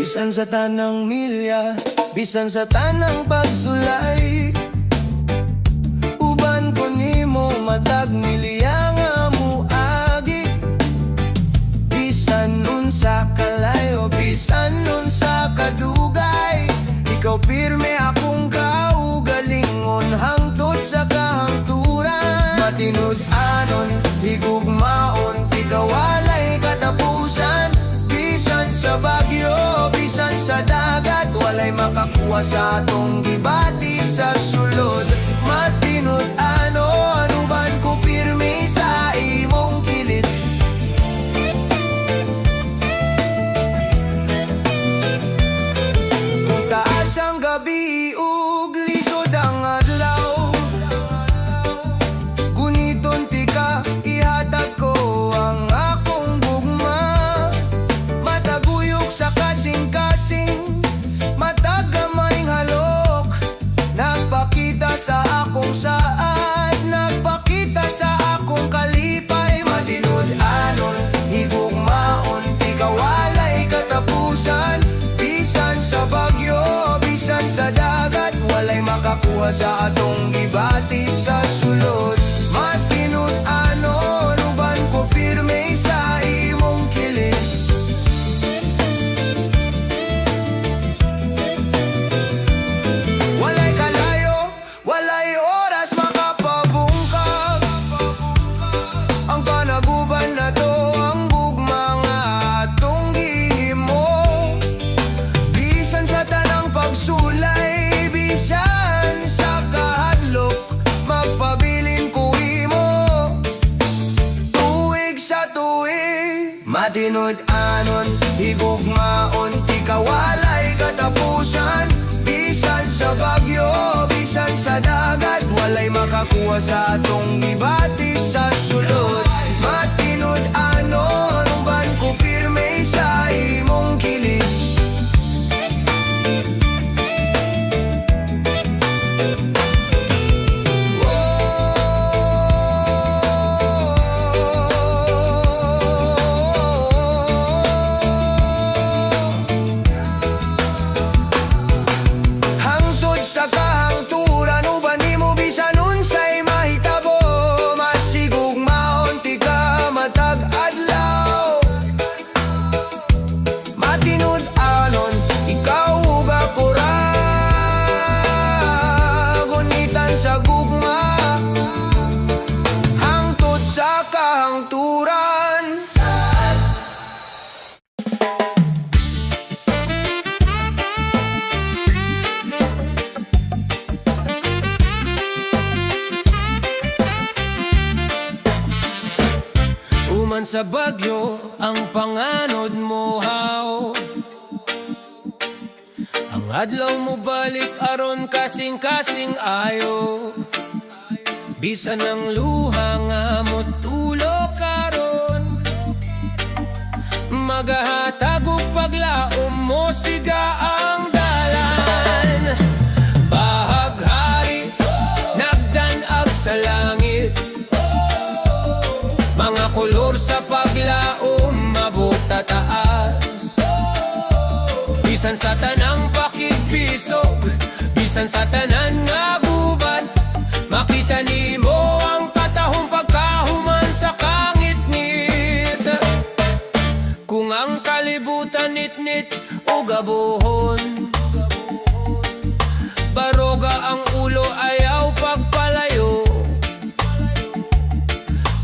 Bisan sa tanang milya, bisan sa tanang pagsulay, uban ko nimo matag milya nga muagi. Bisan unsa kalayo, bisan unsa kadugay, ikaw pirme akong kaugalingon hangtod sa kahangturan. Matinud-anon, higugmaon, ikaw walay katapusan. Bisan sa bagyo, bisan sa dagat, walay makakuha sa atong gibati sa sulod. Matinud-anon, uban ko pirme sa imong kilit. Kung taas ang gabi ug lisod ang adlaw, guniton ti ka, ihatag ko ang akong gugma. Mataguyok sa kasing-kasing, matagamay halok, nagpakita sa akong saad, nagpakita sa akong kalipay. Matinud-anon, higugmaon, di ka walay katapusan. Bisan sa bagyo, bisan sa dagat, walay makakuha sa atong gibati sa sulod. Matinud-anon, uban ko pirme sa imong kilit. Walay kalayo, walay oras makapabungkag. Ang panaguban na to, ang gugma nga atong gihimo. Bisan sa tanang pagsulay, bisan sa kahadlok, magpabilin ko imo tuig sa tuig. Matinud-anon, higugmaon, di ka walay katapusan. Bisan sa bagyo, bisan sa dagat, walay makakuha sa atong gibati sa sulod. Matinud-anon, uban ko pirme sa imong kilit. Hangtod sa kahangturan, uban nimo bisan unsay mahitabo. Masigugmaon ti ka matag adlaw. Matinud-anon, ikaw ug ako ra, gunitan sa gugma, hangtod sa kahangturan. Uman sa bagyo, ang panganod mo haw, ang adlaw mo balik aron kasing-kasing ayo. Bisan ang luha nga mo tulo karon, magahatag og paglaom mo siga ang dalan. Bahaghari, nagdanag sa langit, mga kolor sa paglaom mabuta taas. Bisan sa tanang pakigpisog, bisan sa tanan nga gubat, makita nimo ang katahong pagkahuman sa kangit-ngit. Kung ang kalibutan nit-nit o gabuhon, baroga ang ulo ayaw pagpalayo.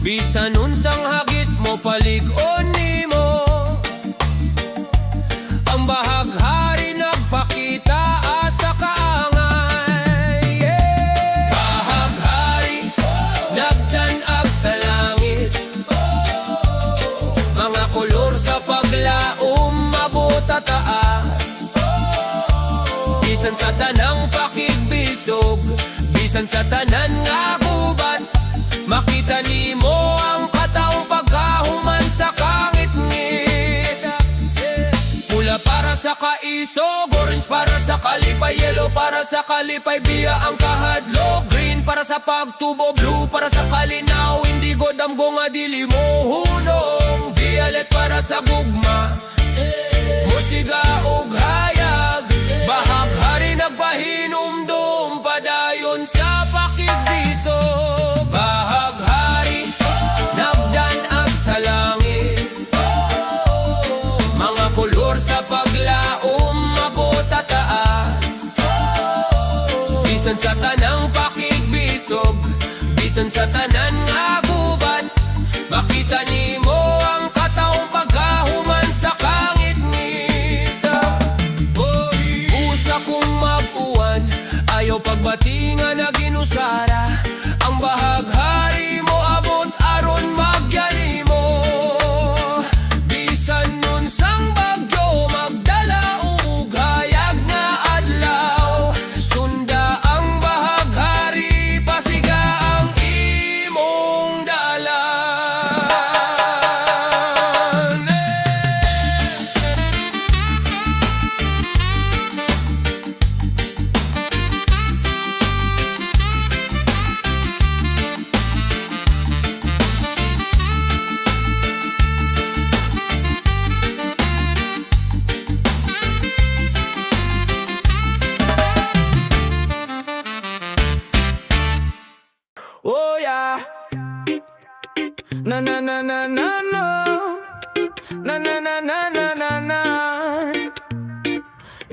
Bisan unsang hagit mo palig-on nimo, ang bahaghari nagpakita sa kaangay. Bahaghari, nagdanag sa langit, mga kolor sa paglaom mabuta taas. Bisan sa tanang pakigbisog, bisan sa tanan nga gubat, makita nimo ang kataong pagkahuman sa kangit-ngit. Pula para sa kaisog, orange para sa kalipay, yellow para sa kalipay, biya ang kahadlok, green para sa pagtubo, blue para sa kalinaw, indigo damgo nga dili mo hunong, violet para sa gugma, musiga ug bisan sa tanang pakigbisog, bisan sa tanan nga gubat, makita nimo ang kataong pagkahuman sa kangit-ngit. Usa kong mag-uwan, ayaw pagbatingan na ginusara, ang bahaghari mo abot aron magyani mo. Bisan nun sang bagyo magdala ug hayag nga adlaw, sunda ang bahaghari, pasiga ang imong dalan. Oh yeah, na na na na na na, na na na na na na na.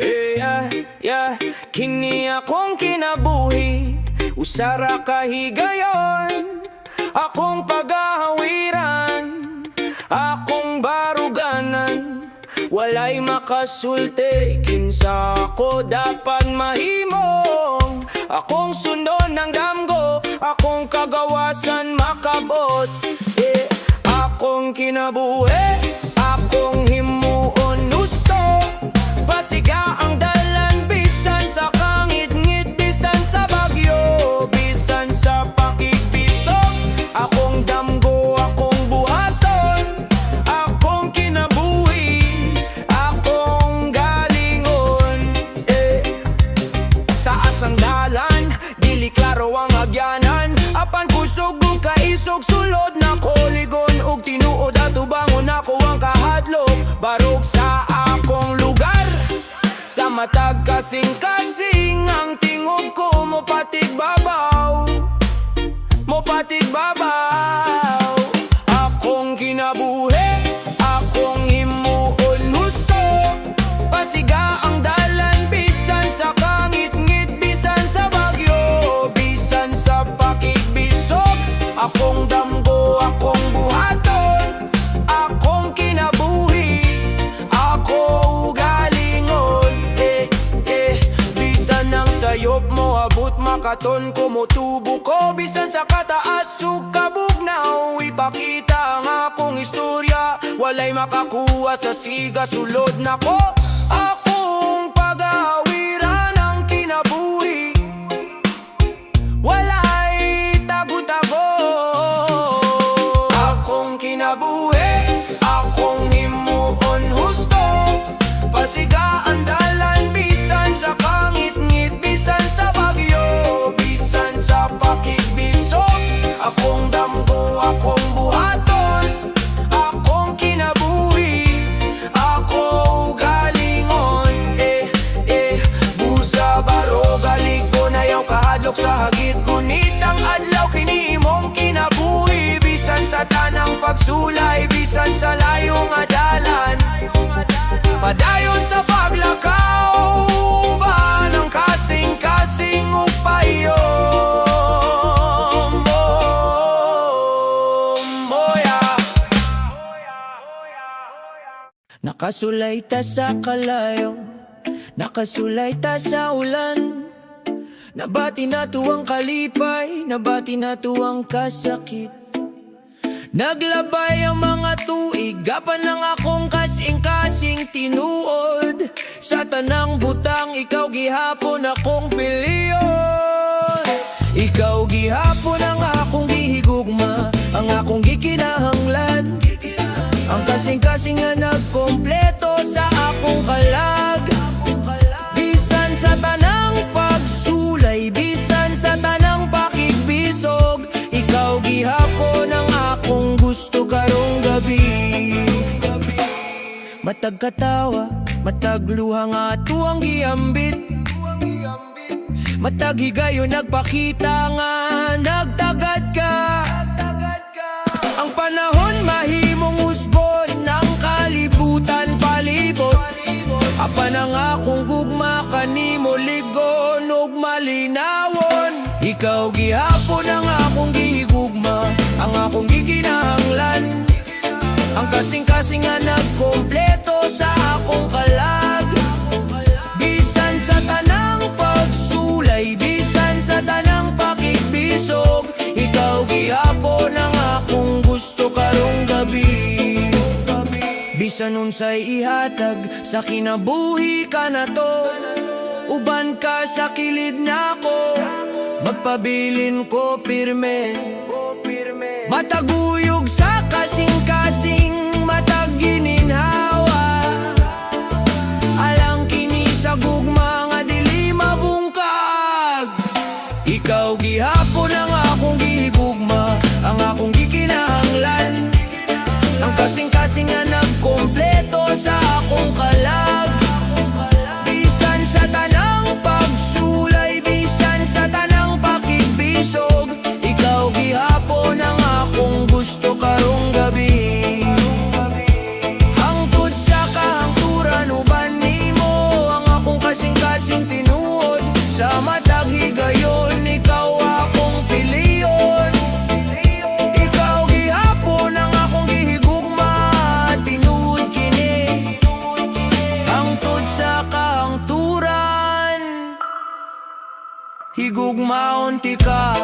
Yeah, yeah, kini akong kinabuhi, usara kahigayon, akong pagahawiran, akong baruganan, walay makasulti, kinsa ako dapat mahimong, akong sundon ng damgo, akong kagawasan makabot. Akong kinabuhi, akong himuon gusto, pasiga ang dalan, bisan sa kangit-ngit, bisan sa bagyo, bisan sa pakigbisog, akong damgo, akong buhaton, akong kinabuhi, akong galingon. Taas ang dalan, dili klaro ang agyanan, apan kusog ug kaisog, sulod na koligon ug tinuod ato bangon ako ang kahadlok, barog sa akong lugar, sa matag kasing-kasing ang tingog ko mo patig babaw, mo patig babaw. Akong kinabuhi, akong himuon gusto, pasiga ang dalan, bisan sa kangit-ngit, bisan sa bagyo, bisan sa pakigbisog, akong damgo, akong buhaton, akong kinabuhi, ako galingon. Bisan ang sayop mo abot makaton, kumutubo ko, bisan sa kataas ug kabugnaw, ipakita ang akong istorya, walay makakuha sa siga, sulod na ko, akong pagawiran ang kinabuhi, walay tago-tago. Akong kinabuhi, akong himuon husto, pasiga ang dalan, bisan sa kangit-ngit, bisan sa bagyo, bisan sa pakigbisog, akong damgo, akong buhaton, akong kinabuhi, ako galingon. Busa baro galig ko na yaw kahadlok sa hagit, kunit ang adlaw kini imong kinabuhi, bisan sa tanang pagsulay, bisan sa layo nga dalan, padayon sa paglakaw ba ng kasing-kasing ug payom. Yeah. Nakasulay ta sa kalayo, nakasulay ta sa ulan, nabati na tuwang kalipay, nabati na tuwang kasakit. Naglabay ang mga tuig, gapan ng akong kasing-kasing tinuod, sa tanang butang ikaw gihapon akong piliyon. Ikaw gihapon ang akong gihigugma, ang akong gikinahanglan, ang kasing-kasing nga nagkompleto sa akong kalag. Bisan sa tanang pagsulay, bisan sa tanang pakigbisog, ikaw gihapon ang akong gusto karong gabi. Matag katawa, matag luha nga tuwang giambit, matag higayon nagpakita nga nagtagad ka. Ang panahon mahimong usbon, ng kalibutan palibot, apan ang akong gugma kanimo ligon, ug ug malinawon. Ikaw gihapon ang akong gihigugma, ang akong gikinahanglan. Ang kasing-kasing nga nagkompleto sa akong kalag. Bisan sa tanang pagsulay, bisan sa tanang pakigbisog, ikaw gihapon ang akong gusto karong gabi. Bisan unsay ihatag sa kinabuhi ka na to, uban ka sa kilid nako, magpabilin ko pirme. Mataguyog sa kasing-kasing, matag gininhawa. Alang kini sa gugma nga dili mabungkag. Ikaw gihapon ang akong gihigugma, ang akong gikinahanglan. Ang kasing-kasing nga nagkompleto sa akong kalag. Bisan sa tanang pagsulay, bisan sa tanang pakigbisog, ikaw gihapon ang akong gusto karong gabi. Hangtod sa kahangturan uban nimo, ang akong kasing-kasing tinuod. Sa matag higayon, ikaw akong piliyon. Ikaw gihapon ang akong gihigugma, tinuod kini. Hangtod sa kahangturan, higugmaon ti ka.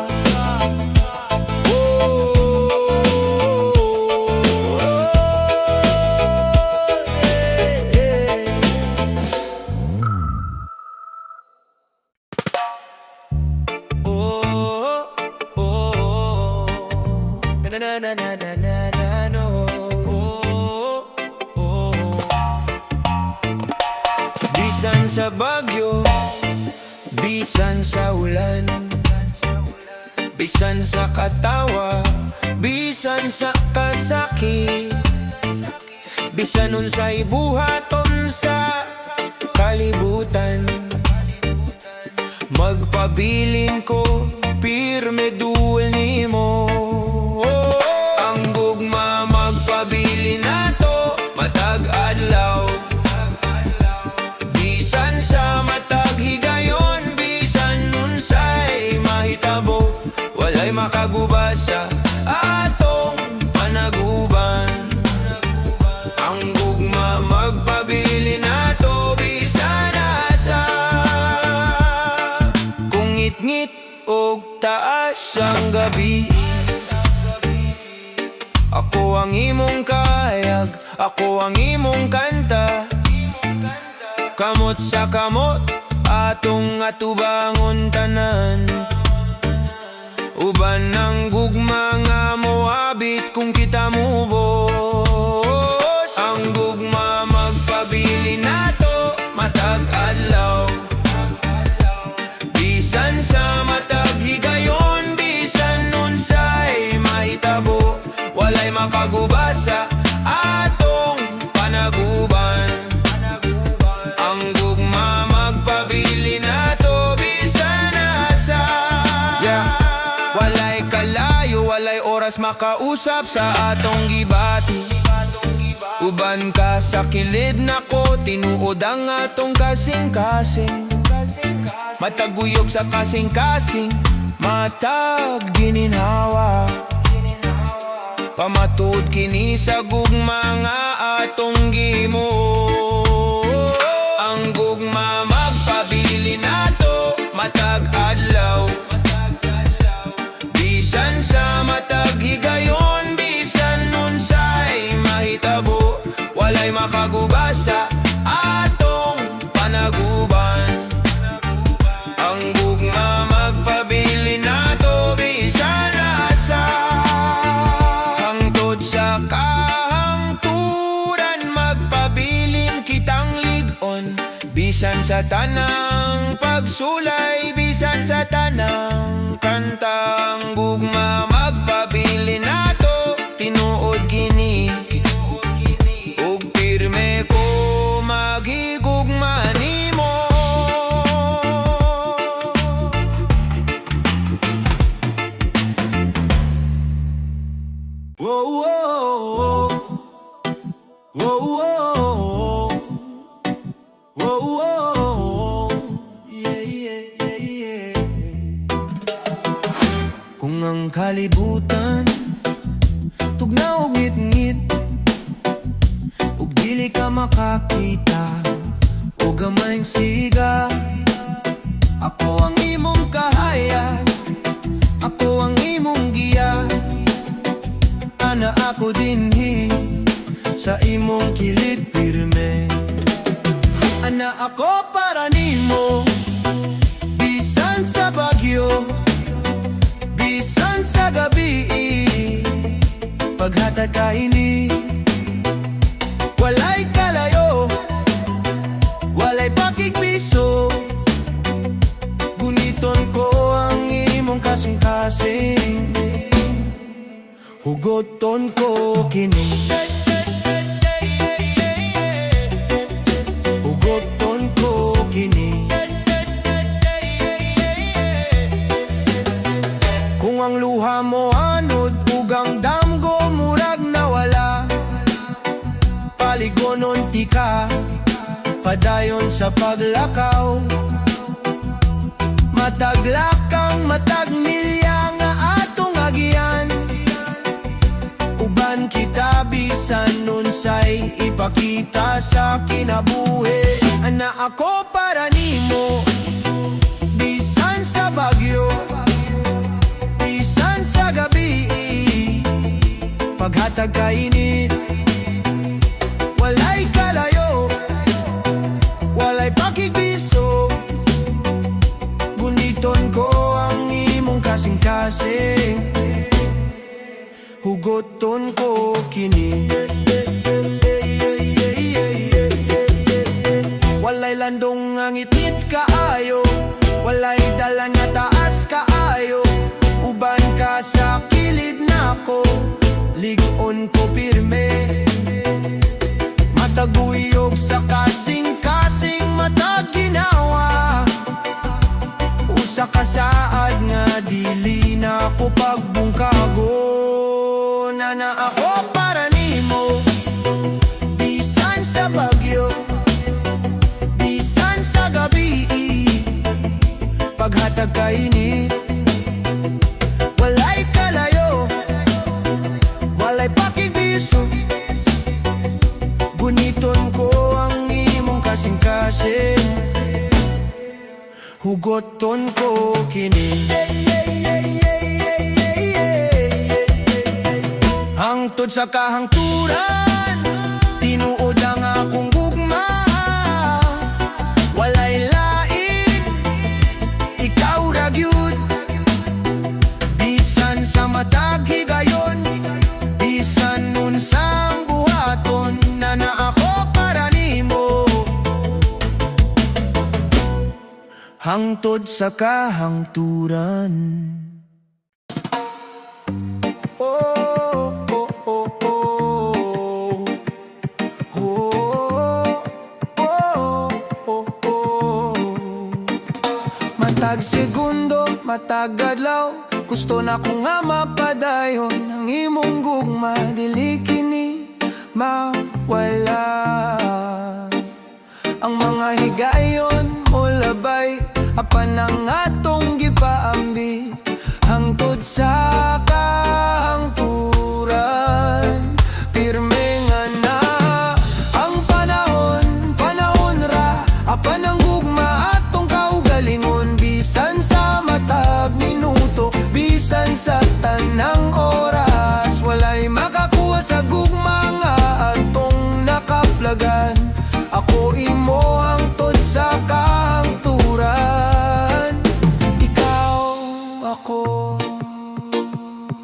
Bisan sa bagyo, bisan sa ulan, bisan sa katawa, bisan sa kasakit, bisan unsay buhaton sa kalibutan, magpabilin ko pirme duol nimo. Ang gugma magpabilin nato matag adlaw. Bisan sa matag higayon, bisan unsay mahitabo, walay makagubasa atong panaguban. Ang gugma magpabilin nato bisan asa, kung ngit-ngit og taas ang gabi. Ako ang imong kahayag, ako ang imong kanta. Kamot sa kamot, atong atubangon tanan. Uban ng gugma nga moabit kung kita mubos. Ang gugma magpabilin nato matag adlaw. Bisan sa matag higayon, bisan unsay mahitabo, walay makagubasa atong panaguban. Ang gugma magpabilin nato bisan asa. Walay kalayo, walay oras makausap sa atong gibati. Uban ka sa kilid nako, tinuod ang atong kasing-kasing. Mataguyog sa kasing-kasing, matag gininhawa. Pamatud kini sa gugma nga atong gihimo. Ang gugma magpabilin nato matag adlaw. Bisan sa matag higayon, bisan unsay mahitabo, walay makagubasa atong panaguban. Ang gugma magpabilin nato bisan asa. Hangtod sa kahangturan, magpabilin kitang ligon. Bisan sa tanang pagsulay, bisan sa tanang kantang gugma magpabilin nato, tinuod kini. Ug pirme ko magigugma nimo. Whoa, whoa, whoa, whoa, whoa, whoa, yeah, yeah, yeah, ang kalibutan, tugnaw og ngit-ngit, ug dili ka makakita o gamayng siga. Ako ang imong kahayag, ako ang imong giya, ana ako dinhi sa imong kilid pirme. Ana ako para nimo, bisan sa bagyo, bisan sa gabi, paghatag ka ini. Walay kalayo, walay pakikbiso, guniton ko ang imong kasing-kasing, hugoton ko kini. Hugoton ko kini. Kung ang luha mo anod ug ang damgo murag nawala, paligonon ti ka, padayon sa paglakaw. Mataglakang matag milya nga atong agian, uban kita bisan unsay ipakita sa kinabuhi. Ana ako para nimo, bisan sa bagyo, bisan sa gabi, paghatag ka init. Walay kalayo, walay pakikbiso, guniton ko ang imong kasing-kasing, hugoton ko kini. Walay landong nga ngitngit kaayo, walay dala nga taas kaayo, uban ka sa kilid nako, ligon ko pirme. Mataguyog sa kasing-kasing, matag ginawa, usa ka saad nga dili na ko pagbungkago. Nana ako para nimo, bisan sa bagyo, bisan sa gabi, paghatag ka init. Walay kalayo, walay pakikbiso, guniton ko ang imong kasing-kasing, hugoton ko kini. Hangtod sa kahangturan, tinuod ang akong gugma, walay lain, ikaw ra gyud. Bisan sa matag higayon, bisan unsang buhaton, nana ako para nimo, hangtod sa kahangturan. Matag segundo, matag adlaw, gusto na ko nga mapadayon ang imong gugma, dili kini mawala. Ang mga higayon mo labay, apan ang atong gipaambit, hangtod sa kahangturan. Pirme nga na ang panahon, panahon ra, apan ang gugma atong kaugalingon, bisan sa matag minuto, bisan sa tanang oras, walay makakuha sa gugma nga atong nakaplagan. Ako imo hangtod sa kahangturan, ikaw ako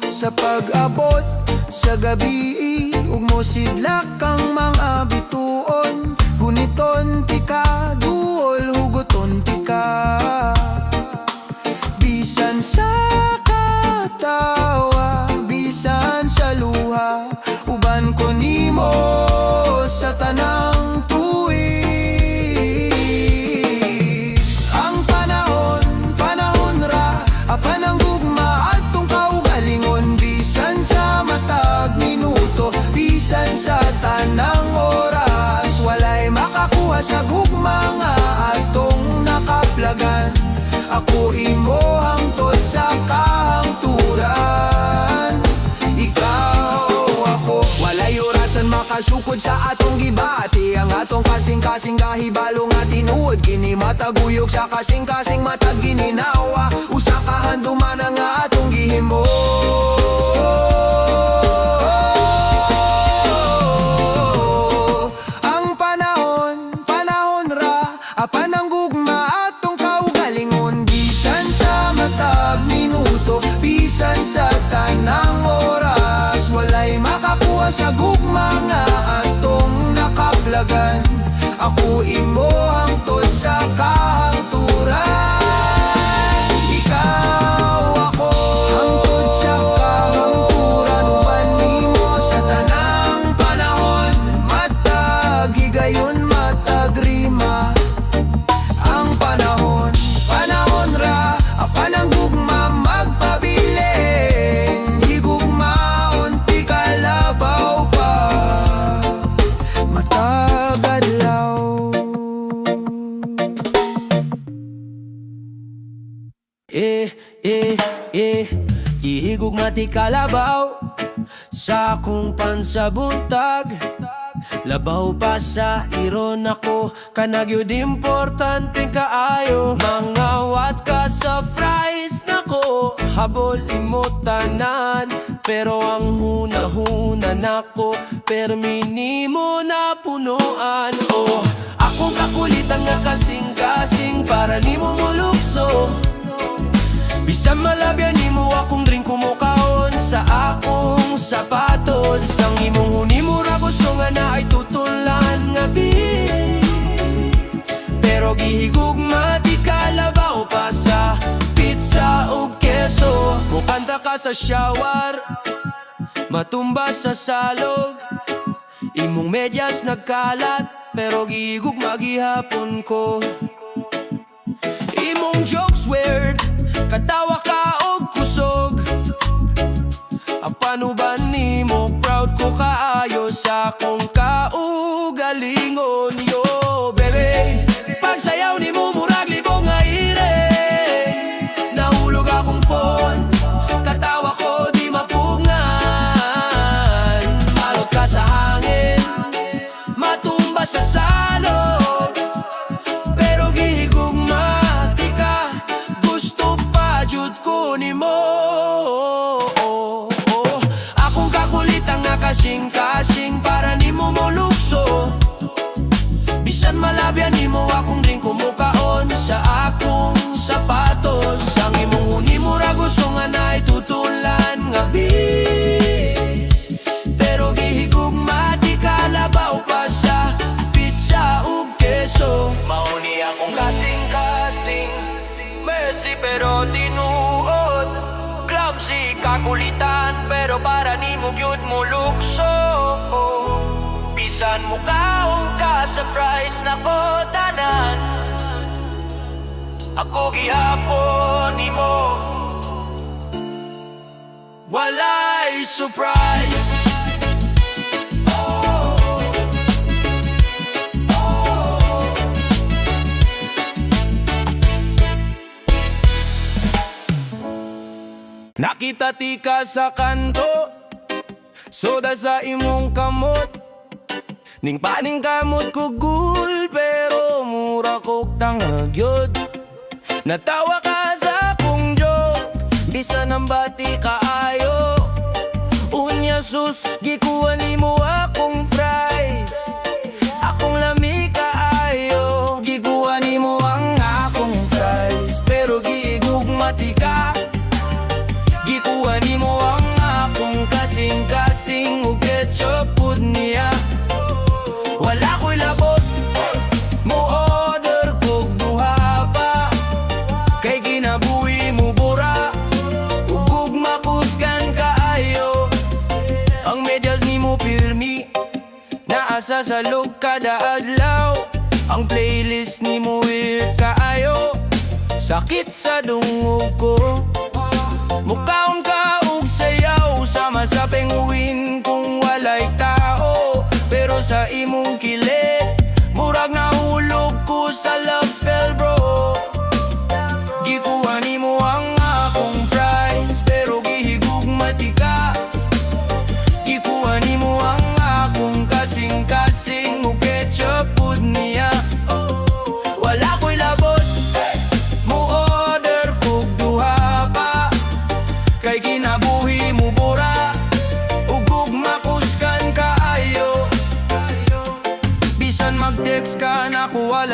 sa pag-abot sa gabi, ug mosidlak kang mga bituon, guniton ti ka, duol hugoton ti ka. Bisan sa katawa, bisan sa luha, uban ko nimo sa tanang tuig. Ang panahon, panahon ra, apan ang gugma atong kaugalingon, bisan sa matag minuto, bisan sa tanang oras, mahibalo nga tinuod kini mataguyog sa kasing-kasing matag gininawa usa ka handuman nga atong gihimo. Ang panahon ra apan ang gugma atong kaugalingon bisan sa matag minuto bisan sa tanang oras walay makakuha sa gugma nga atong nakaplagan. Ako imo hangtod sa kahangturan, ikaw ako hangtod sa kahangturan. Uban nimo sa tanang panahon matag higayon matag rima. Ang panahon ra apan ang gugma magpabilin higugmaon ti kalabaw pa matag adlaw. Ihigugma ti kalabaw sa akong pansabuntag. Labaw pa sa iron ako kanagyud importante kaayo. Mangawat ka sa fries nako habol imo tanan. Pero ang huna-huna nako perminimo na punuan. Oh, akong kakulitan nga kasing-kasing para nimo mulukso. Bisan malabyan nimo akong drink kumukaon sa akong sapatos. Ang imong hunimo ra gusto nga na ay tutulan nga pero gihigugma ti kalabaw pa sa pizza ug keso. Mukanta ka sa shower, matumba sa salog. Imong medyas nagkalat pero gihigugma gihapon ko. Imong jokes weird, katawa ka og kusog. Apano ba nimo proud ko kaayo sa akong kaugalingon. Yo bebe, pagsayaw nimo murag libong nga ire. Nahulog akong phone, katawa ko di mapungan. Malot ka sa hangin, matumba sa salog. Pero gihigugma ti ka, gusto pa jud ko nimo. Kasing-kasing para nimo molukso. Bisan malabyan nimo akong drink kumukaon sa akong sapatos. Ang imong hunimo ra gusto nga naay tutulan nga bis. Pero gihigugma ti kalabaw pa sa pizza ug keso. Mauni akong kasing-kasing Messi pero tinuod. Clumsy kakulitan pero para nimo gyud mo lukso. Bisan mo kaong ka sa price nako tanan. Ako gihapon nimo walay surprise. Nakita ti ka sa kanto, soda sa imong kamot. Ning paning kamot ko gul, pero mura kog tangag yod. Natawa ka sa akong joke, bisan ang bati kaayo. Unya sus, gikuha nimo akong fry. Akong lami kaayo, gikuha nimo ang akong fries. Pero gigugma ti ka, gikuha nimo ang akong kasing-kasing ug ketchup pud niya. Wala ko'y labot, mo order kog duha pa. Kay ginabuhi mo bura, ug gugma kusgan kaayo. Ang medyas nimo pirmi, naasa sa loob kada adlaw. Ang playlist nimo weird kaayo, sakit sa dungog ko. Mukaon ka og sayaw, sama sa penguin kung walay tao. Pero sa imong kilit, murag nahulog ko sa love spell bro. Gikuha nimo ang akong fries, pero gihigugma ti ka. Gikuha nimo ang akong kasing-kasing ug ketchup pud niya.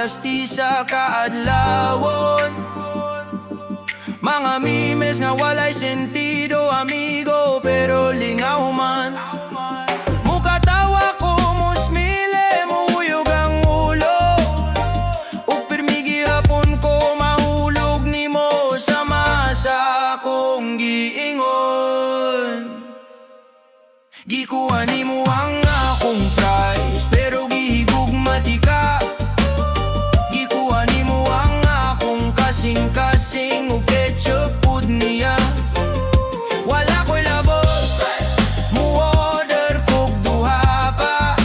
pasti sa kaadlawon. Mga memes nga walay sentido, amigo, pero lingaw man. Mukatawa ko, musmile, muhuyog ang ulo. Ug pirmi gihapon ko mahulog nimo sa masa kong giingon. Gikuha nimo ang akong fries, pero gihigugmati ka. Gikuha nimo ang akong kasing-kasing ug ketchup pud niya. Wala ko'y labot, mu-order kog duha pa.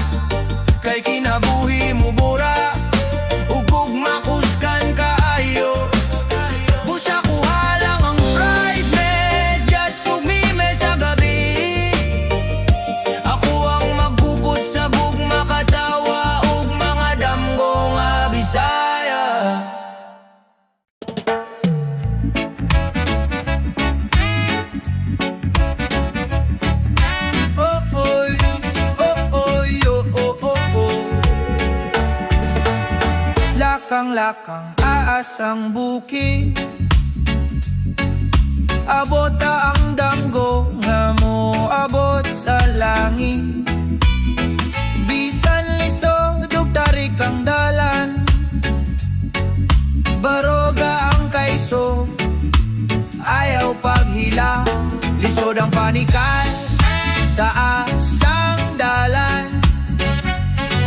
Kay kinabuhi mo bura, ug gugma kuskan kaayo. Busa kuha lang ang fries, medyas ug mime sa gabi. Ako ang magpupot sa gugma, katawa ug mga damgo nga Bisaya. Lakang-lakang aasang buki, abot ang damgo nga mo abot sa langit. Bisan lisod ug tarik ang dalan, baroga ang kaiso, ayaw paghila. Lisod ang panikan, taas ang dalan.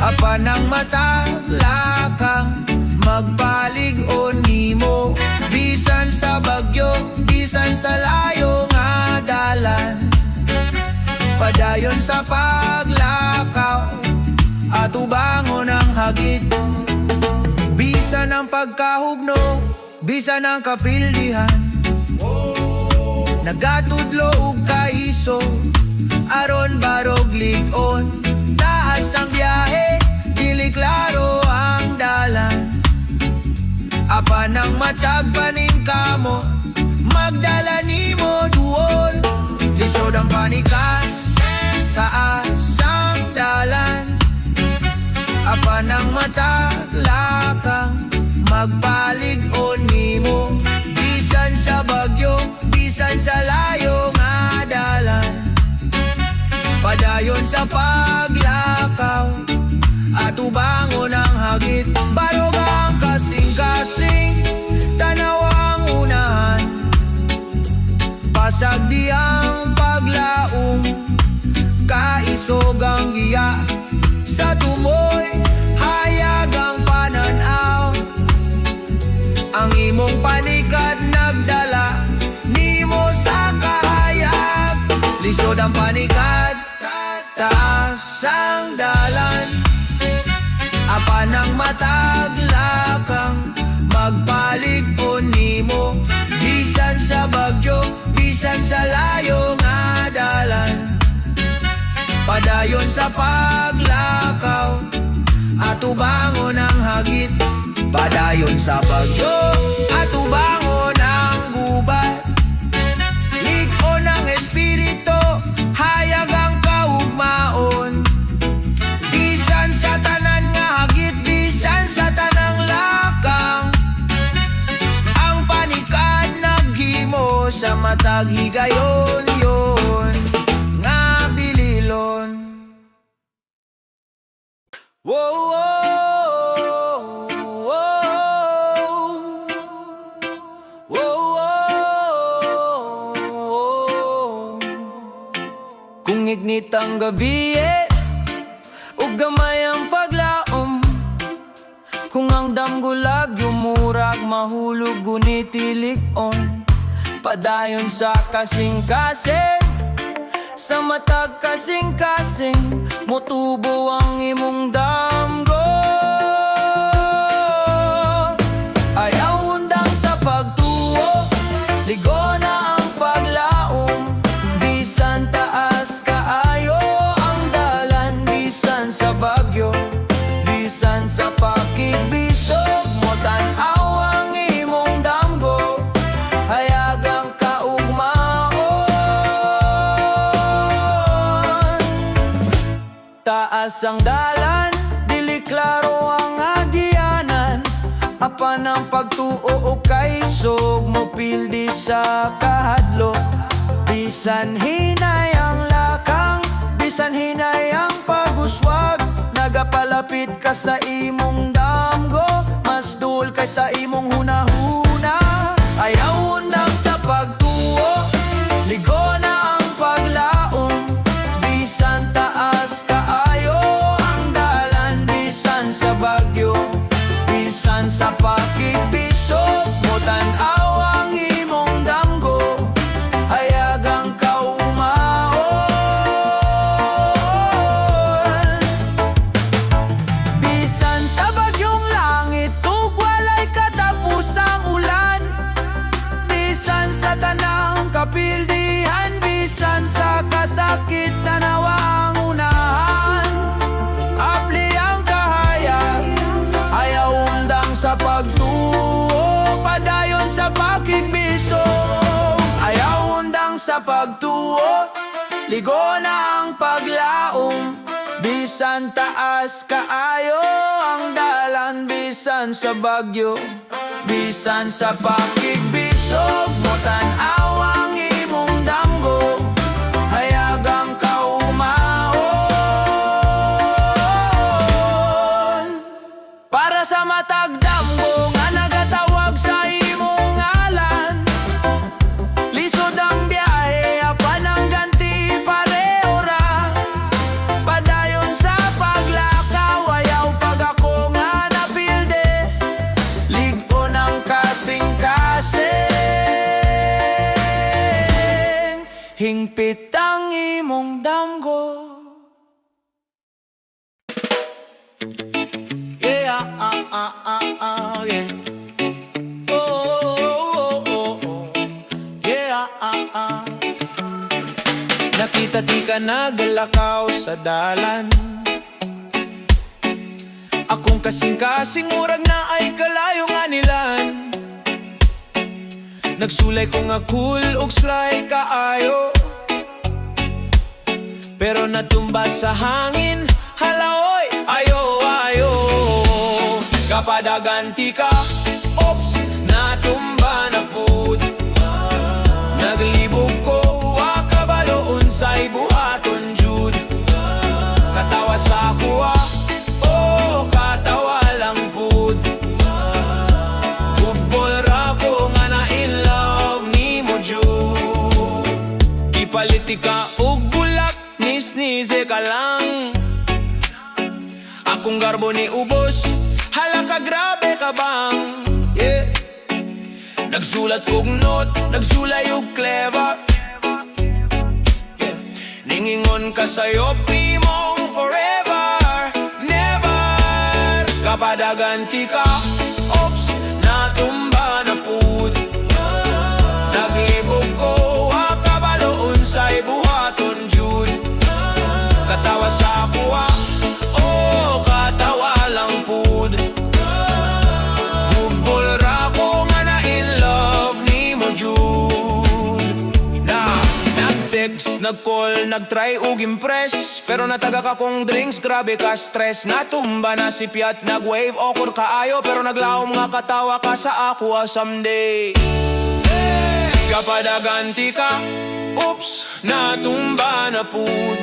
Apan ang mata, lakang magpalig-on nimo. Bisan sa bagyo, bisan sa layo nga dalan. Padayon sa paglakaw, atubangon ang hagit. Bisan ang pagkahugno, bisan ang kapildihan. Nagatudlo ug kaiso, aron barog lig-on. Taas ang biyahe, dili klaro ang dalan. Apan ang matag paning kamo, magdala nimo duol. Lisod ang panikan, taas ang dalan. Apan ang matag lakang, magpalig-on nimo. Bisan sa bagyo, bisan sa layo nga dalan. Padayon sa paglakaw, atubangon ang hagit. Barog ang kasing-kasing, tanaw ang unahan. Pasag di ang paglaong, kaisog ang giya. Sa tumoy, hayag ang pananaw. Ang imong panikat nagdala nimo sa kahayag. Lisod ang panikat, taas ang dalan. Apan ang matag lakang, magpalig-on nimo. Bisan sa bagyo, bisan sa layo nga dalan. Padayon sa paglakaw, atubangon ang hagit. Padayon sa bagyo, atubangon ang gubat. Lig-on ang espiritu, hayag ang kaugmaon. Bisan sa tanan nga hagit, bisan sa tanang lakang. Ang panikad naghimo sa matag higayon yon nga bililon. Whoa, whoa, whoa, whoa, whoa. Kung ignit ang gabi, ug gamay ang paglaom. Kung ang damgulag yumurag, mahulog gunitilig-on. Padayon sa kasing-kasing, sa matag kasing-kasing, motubo ang imong damgo. Ayaw undang sa pagtuo, ligo na ang paglaom. Bisan taas kaayo ang dalan, bisan sa bagyo, bisan sa pakibisog, mo tan-aw ang imong damgo. Hayag ang kaugmaon, taas ang dalan, dili klaro ang agyanan. Apan ang pagtuo kay sog mo pildi sa kahadlok. Bisan hinay ang lakang, bisan hinay ang paguswag, nagapalapit ka sa imong damgo, mas dul kay sa imong hunahuna. Ayaw undang sa pagtuo, ligo na ang paglaom. Bisan taas kaayo ang dalan, bisan sa bagyo, bisan sa pakigbisog mo tan-aw ang imong damgo, hayagang kaumaon. Bisan sa bagyong langit ug walay katapusang ulan, bisan sa tanang kapildihan, bisan sa kasakit tanawa ang unahan. Apli ang kahayag, ayaw undang sa pagtuo, padayon sa pakigbisog. Ayaw undang sa pagtuo, ligo na ang paglaom. Bisan taas kaayo ang dalan, bisan sa bagyo, bisan sa pakigbisog mo tan-aw ang imong damgo, hayagang kaumaon. Para sa matag damgo nga nagatawag sa imong ngalan, lisod ang biyahe, apan ang ganti pareho ra. Padayon sa paglakaw, ayaw pag ako nga napilde, ligon ang kasing-kasing, hingpit ang imong damgo. Yeah, yeah. Yeah, Nakita di ka nagalakaw sa dalan, akong kasing-kasing murag na ay kalayo nga nilan. Nagsulay ko nga cool ug slay kaayo, pero natumba sa hangin, halaoy, ayo, ayo. Kapadaganti ka, ops, natumba na pud. Naglibog ko, wakabalo unsay buhaton jud. Katawa sa kuwa, oh, katawa lang pud. Goofball ra ko nga na in love ni mo jud. Ipaliti ka og bulak, nisnise ka lang. Akong garbo ni ubos, hala ka grabe ka bang, yeah. Nagsulat kog note, nagsulay og clever, yeah. Ningingon ka sa'yo, mong forever, never. Kapadaganti ka, ops, natumba na pud. Naglibog ko, wakabalo unsay buhaton jud. Katawa sa kuwa, oh, katawa lang pud. Goofball ra ko nga na in love ni mo jud. Nag-text, nag-call, nag-try ug impress, pero nataga ka kong drinks, grabe ka stress. Natumba na si Piat, nag-wave, awkward kaayo, pero naglaom nga katawa ka sa ako someday. Kapadaganti ka, oops, natumba na pud.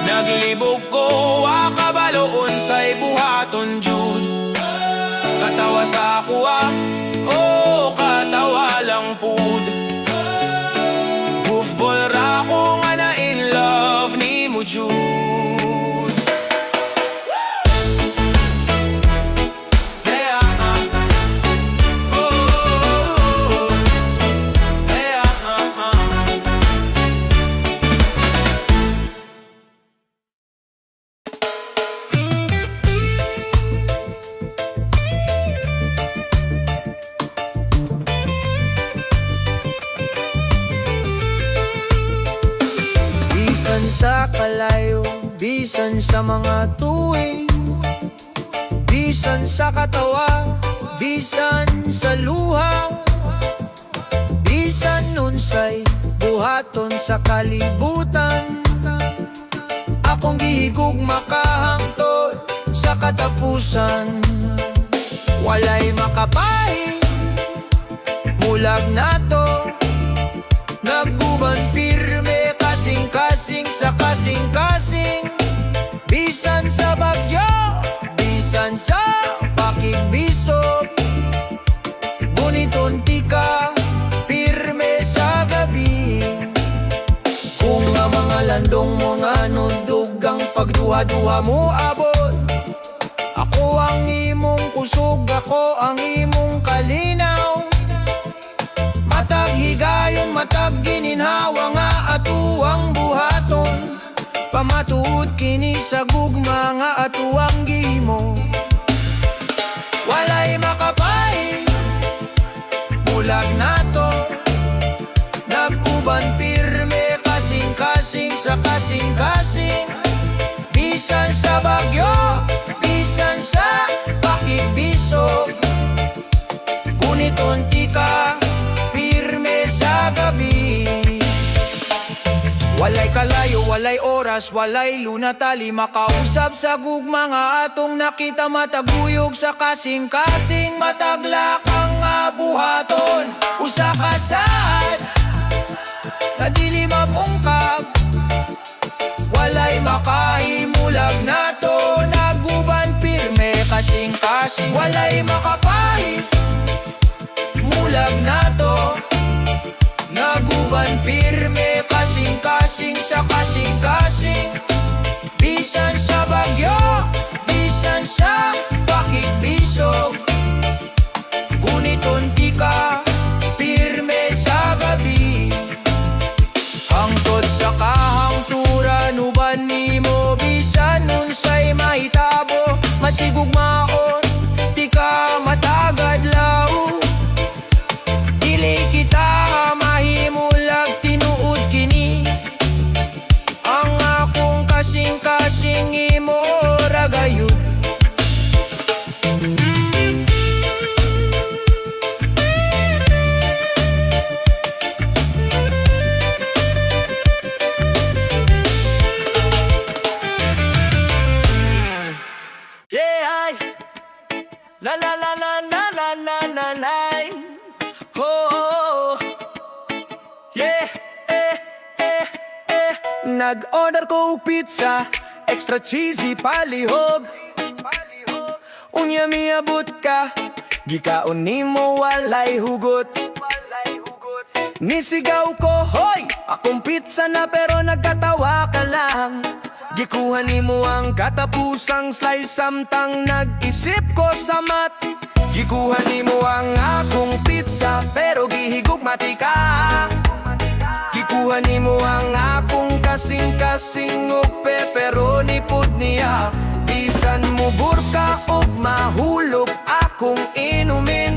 Naglibog ko, wakabalo unsay buhaton jud. Katawa sa kuwa, oh, katawa lang pud. Goofball ra ko nga na in love ni mo jud. Yeah, oh, yeah, Bisan sa kalayo, bisan sa mga tuwing, bisan sa katawa, bisan sa luha, bisan unsay buhaton sa kalibutan, akong gihigog makahangtod sa katapusan. Walay makapahi, mulag na to. Nagguban pirme, kasing-kasing sa kasing-kasing. Bisan sa bagyo, bisan sa pakigbisog. Ngunit ka, pirme sa gabi. Kung nga mga landong mo nga nundog ang pagduha-duha mo abot. Ako ang imong kusog, ako ang imong kalinaw. Matag higayon, matag gininhawa nga atuang buhaton. Pamatuod kini sa gugma nga atuang gihimo. Walay makapahi, bulag na to. Nag-uban pirme, kasing-kasing sa kasing-kasing. Bisan sa bagyo, bisan sa pakigbisog. Ngunit unti ka, pirme sa gabi. Walay kalayo, walay oras, walay lunatali. Makausap sa gugma nga atong nakita. Mataguyog sa kasing-kasing, mataglakang nga buhaton. Usa ka sad, na dili mapungkab. Walay makahimulag na to. Naguban pirme, kasing-kasing. Walay makapahi, mulag na to. Naguban pirme, kasing-kasing sa kasing-kasing. Bisan sa bagyo, bisan sa pakigbisog. Ngunit unti ka, pirme sa gabi. Hangtod sa kahangturan, uban nimo bisan unsay mahitabo. Masigugmaon, di ka matagad lao. Dili kita mahimulag tinuod kini. Ang akong kasing-kasing imo ragayud. La la la la na na na na na. Oh, oh, oh. Yeah, Nag-order ko og pizza, extra cheesy palihog. Unya miabot ka, gikaon nimo walay hugot. Nisigaw ko, hoy, akong pizza na pero nagkatawa ka lang. Gikuha nimo ang katapusang slice samtang nag-isip ko sa mat. Gikuha nimo ang akong pizza pero gihigugmati ka. Gikuha nimo ang akong kasing-kasing og pepperoni pud niya. Bisan mo burka og mahulog akong inumin.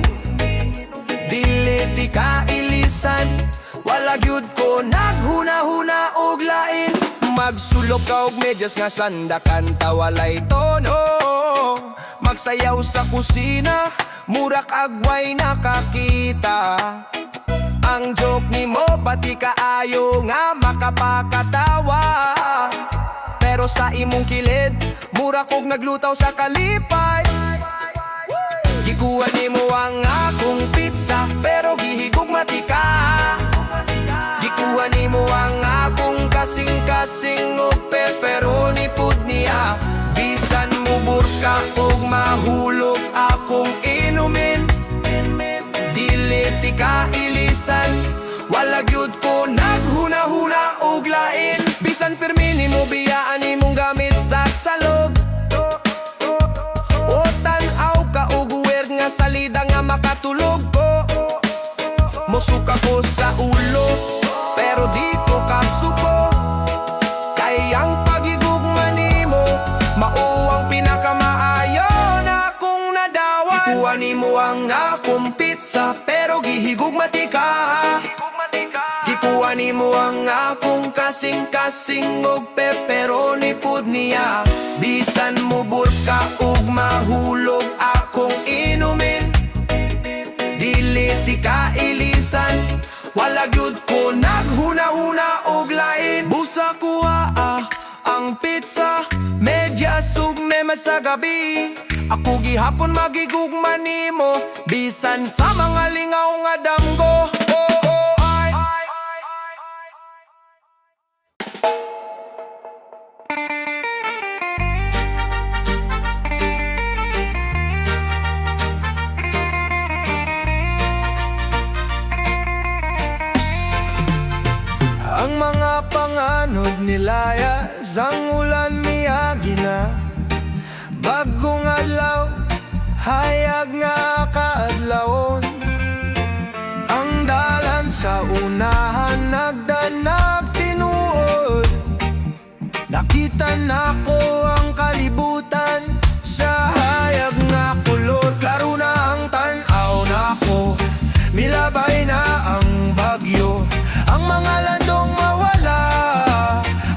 Dili ti ka ilisan, wala gyud ko naghuna-huna og lain. Magsulok ka og medyas nga sandakan walay tono. Magsayaw sa kusina, murak agway nakakita. Ang joke ni mo pati kaayo nga makapakatawa. Pero sa imong kilid, murak og naglutaw sa kalipay. Gikuha nimo ang akong pizza pero gihigugmati ka. Gikuha nimo ang akong kasing-kasing og pepperoni pud niya. Bisan mo burka og mahulog akong inumin. Dili ti ka ilisan, wala gyud ko naghuna-huna og lain. Bisan pirmi nimo biyaan nimong gamit sa salog. O tan-aw ka og uwer nga salida nga makatulog ko. Mosuka ko sa ulo pero di ko kasuko. Kay ang pagigugma nimo mao ang pinakamaayo na akong nadawan. Gikuha nimo ang akong pizza pero gihigugmati ka. Gikuha nimo ang akong kasing-kasing og pepperoni pud niya. Bisan mo burka og mahulog akong inumin. Dili ti ka ilisan, wala gyud ko naghuna-huna og lain. Busa kuha ang pizza, medyas ug mema sa gabi. Ako gihapon magigugma nimo bisan sa mga lingaw nga damgo. Ay. Ang mga panganod nilaya sang ulan miyagi na bagong adlaw, hayag nga kaadlawon. Ang dalan sa unahan nagdanag tinuod. Nakita nako ang kalibutan sa hayag nga kulot. Klaro na ang tan-aw nako, milabay na ang bagyo. Ang mga landong mawala,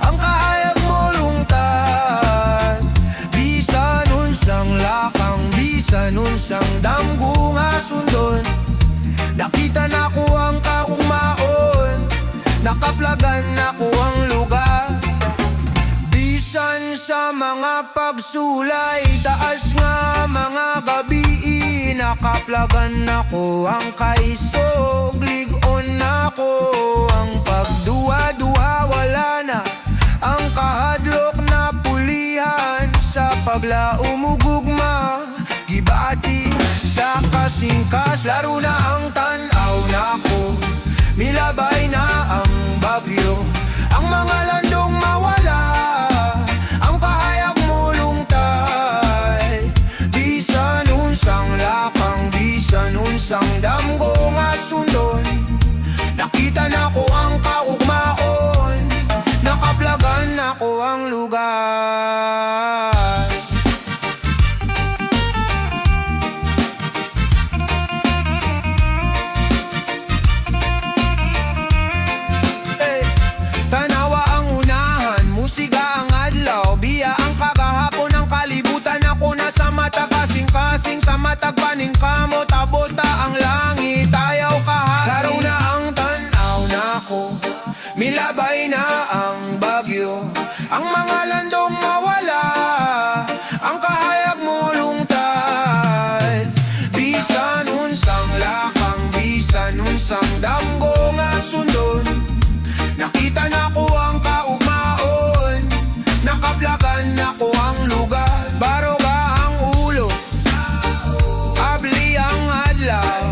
ang kahayag mo lungtad. Bisan unsang lakang, bisan unsang damgo nga sundon. Nakita na ko ang kaugmaon, nakaplagan na ko ang lugar. Bisan sa mga pagsulay, taas nga mga gabi, nakaplagan na ko ang kaisog. Ligon na ko ang pagduwa-duwa, wala na ang kahadlok na pulihan. Sa paglaumugugma, gibati sa kasingkas. Laro na ang tan-aw nako, milabay na ang bagyo. Ang mga landong mawala, ang kahayag mo lungtay. Bisan unsang lakang, bisan unsang damgo nga sundon. Nakita na ko ang kaugmaon, nakaplagan na ko ang lugar. Tanawa ang unahan, musiga ang adlaw, biya ang kagahapon ng kalibutan. Ako nasa mata kasing-kasing, sa matag paningkamot, abota ang langit, ayaw kahari. Laro na ang tanaw nako, milabay na ang bagyo. Ang mga landong mawala, ang kahayag mo lungtad. Bisan unsang lakang, bisan unsang damgo nga sundon. Nakita na ko ang kaugmaon, nakaplagan na ko ang lugar. Baroga ang ulo, abli ang adlaw,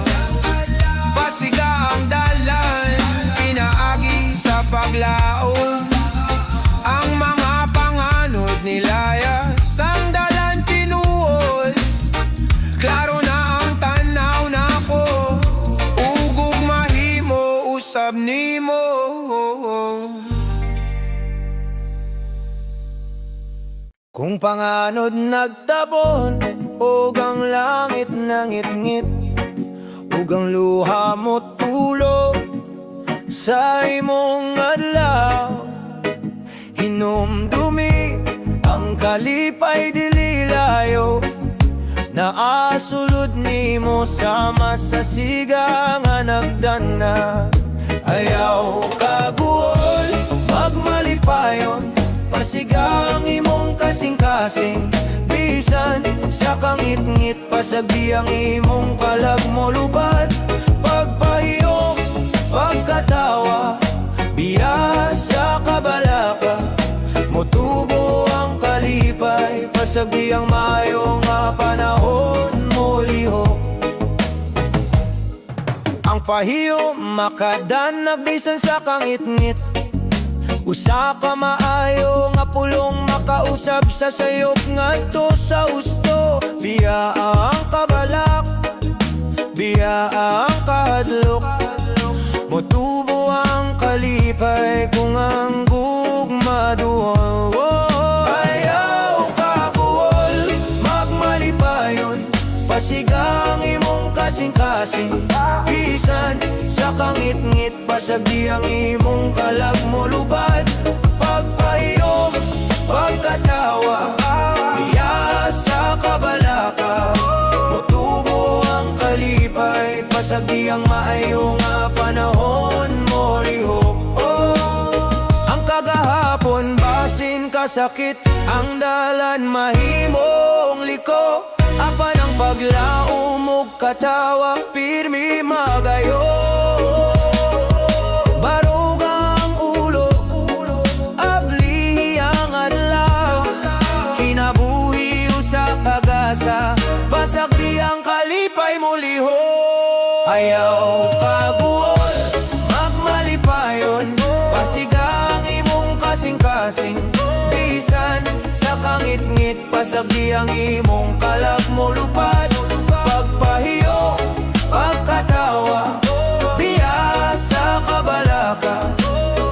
pasiga ang dalan, pinaagi sa paglaon. Ang mga panganod nilaya sang dalan tinuod. Klaro na ang tanaw nako, ugog mahimo usab nimo. Kung panganod nagtabon, og ang langit nangit-ngit, ug ang luha mo tulo sa imong adlaw. Hinumdumi ang kalipay dililayo, naasulod nimo sama sa siga nga nagdanag. Ayaw kaguol, magmalipayon, pasiga ang imong kasing-kasing. Bisan sa kangit-ngit, pasagi ang imong kalag mo lubad. Pagpahiyom, pagkatawa, biya sa kabalaka, motubo ang kalipay, pasagi ang maayong nga panahon mo lihok. Ang pahiyom makadanag bisan sa kangit-ngit, usa ka maayo nga pulong makausap sa sayop ngadto sa usto. Biya ang kabalak, biya ang kahadlok, motubo ang kalipay kung ang gugma duol. Ayaw kaguol, magmalipayon, pasigang imong kasing-kasing. Bisan sa kangit-ngit, pasagi ang imong kalag mo lubad. Pagpahiyom, pagkatawa, biya sa kabalaka, motubo ang kalipay, pasagi ang maayo nga panahon mo lihok. Ang kagahapon basin kasakit, ang dalan mahimong liko. Apan ang paglaumog katawa, pirmi magayo. Barog ang ulo, ablihi ang adlaw. Kinabuhi usa kagasa, basag di ang kalipay muliho. Ayaw kaguol, magmalipayon, pasigang imong kasing-kasing. Bisan sa kangit-ngit, pasag di ang imong kalag mo lupad. Pagpahiyo, pagkatawa, biya sa kabalaka.